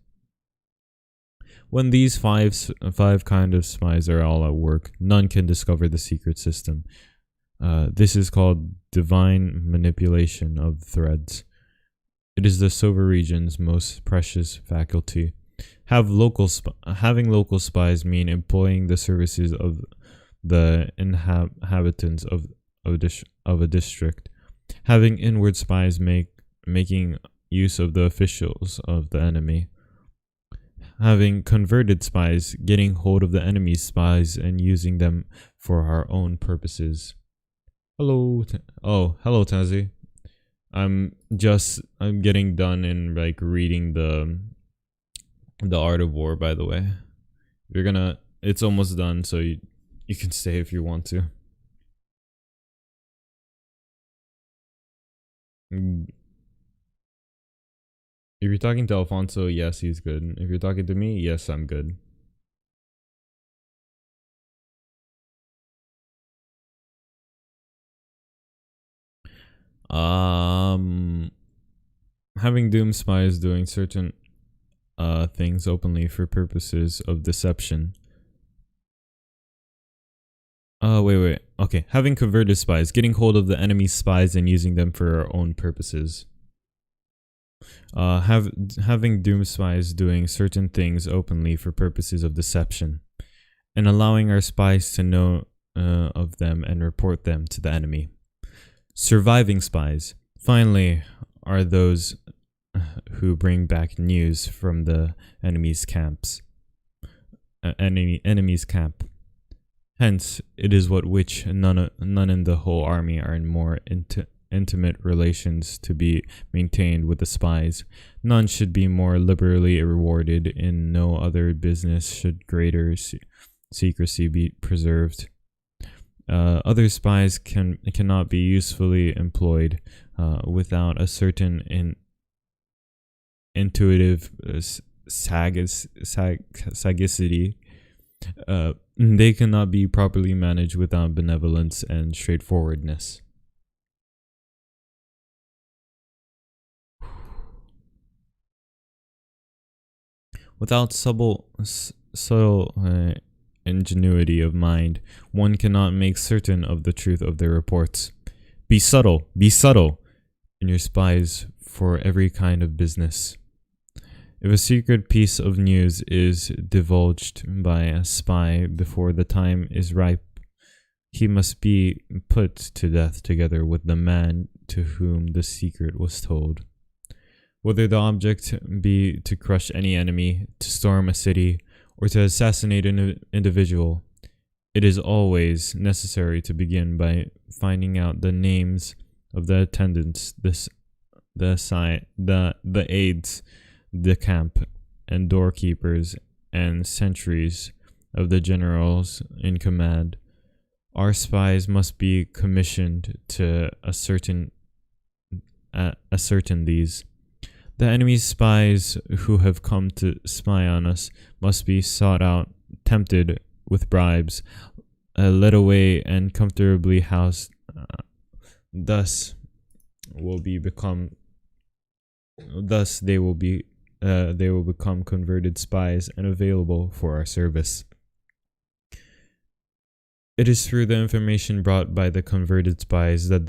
When these five kind of spies are all at work, none can discover the secret system. This is called divine manipulation of threads. It is the sovereign's most precious faculty. Having local spies mean employing the services of the inhabitants of a district. Having inward spies making use of the officials of the enemy. Having converted spies getting hold of the enemy's spies and using them for our own purposes. Hello, hello, Tazi. I'm getting done in like reading the Art of War. By the way, it's almost done, so you can stay if you want to. If you're talking to Alfonso, yes, he's good. If you're talking to me, yes, I'm good. Having Doom spies doing certain things openly for purposes of deception. Wait. Okay, having converted spies, getting hold of the enemy's spies and using them for our own purposes. Having doom spies doing certain things openly for purposes of deception, and allowing our spies to know of them and report them to the enemy. Surviving spies, finally, are those who bring back news from the enemy's camps. Enemy's camp. Hence, it is what which none in the whole army are in more intimate relations to be maintained with the spies. None should be more liberally rewarded. In no other business should greater secrecy be preserved. Other spies cannot be usefully employed without a certain intuitive sagacity. They cannot be properly managed without benevolence and straightforwardness. Without subtle ingenuity of mind, one cannot make certain of the truth of their reports. Be subtle in your spies for every kind of business. If a secret piece of news is divulged by a spy before the time is ripe, he must be put to death together with the man to whom the secret was told. Whether the object be to crush any enemy, to storm a city, or to assassinate an individual, it is always necessary to begin by finding out the names of the attendants, the aides, the camp and doorkeepers and sentries of the generals in command. Our spies must be commissioned to ascertain these. The enemy's spies who have come to spy on us must be sought out, tempted with bribes, led away, and comfortably housed. Thus they will become converted spies and available for our service. It is through the information brought by the converted spies that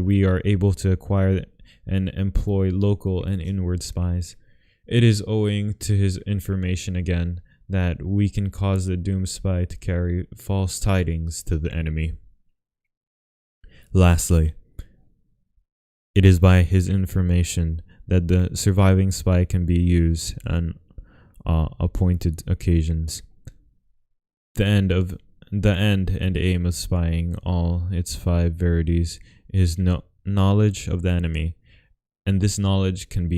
we are able to acquire and employ local and inward spies. It is owing to his information again that we can cause the doomed spy to carry false tidings to the enemy. Lastly, it is by his information that the surviving spy can be used on appointed occasions. The end and aim of spying, all its 5 verities, is knowledge of the enemy, and this knowledge can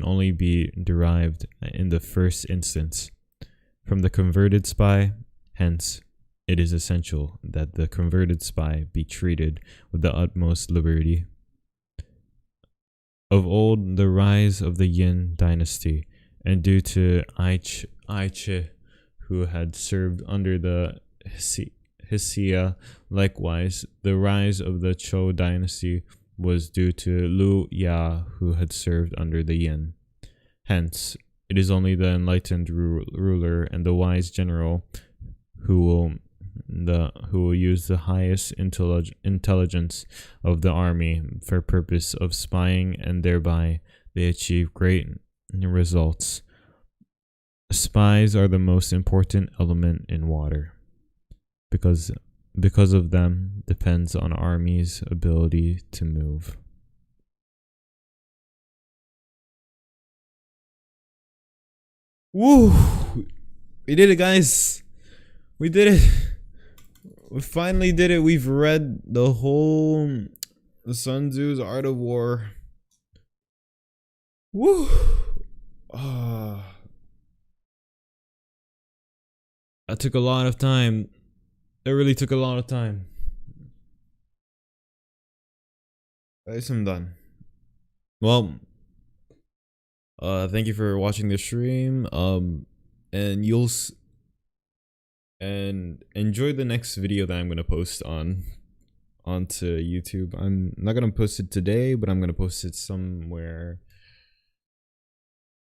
only be derived in the first instance from the converted spy. Hence, it is essential that the converted spy be treated with the utmost liberty. Of old, the rise of the Yin dynasty, and due to Aiche, who had served under the Hsia, likewise, the rise of the Zhou dynasty was due to Liu Ya, who had served under the Yin. Hence, it is only the enlightened ruler and the wise general who will use the highest intelligence of the army for purpose of spying, and thereby they achieve great results. Spies are the most important element in water, because of them depends on army's ability to move. Woo! We did it, guys. We did it. We finally did it. We've read the whole Sun Tzu's Art of War. Woo! That took a lot of time. It really took a lot of time. I guess I'm done. Well, thank you for watching the stream. And and enjoy the next video that I'm gonna post onto YouTube. I'm not gonna post it today, but I'm gonna post it somewhere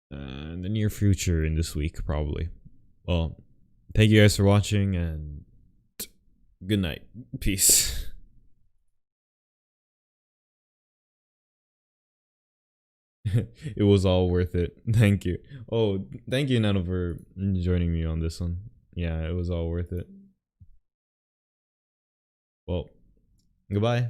in the near future in this week, probably. Well, thank you guys for watching, and good night. Peace. It was all worth it. Thank you. Oh, thank you, Nano, for joining me on this one. Yeah, it was all worth it. Well, goodbye.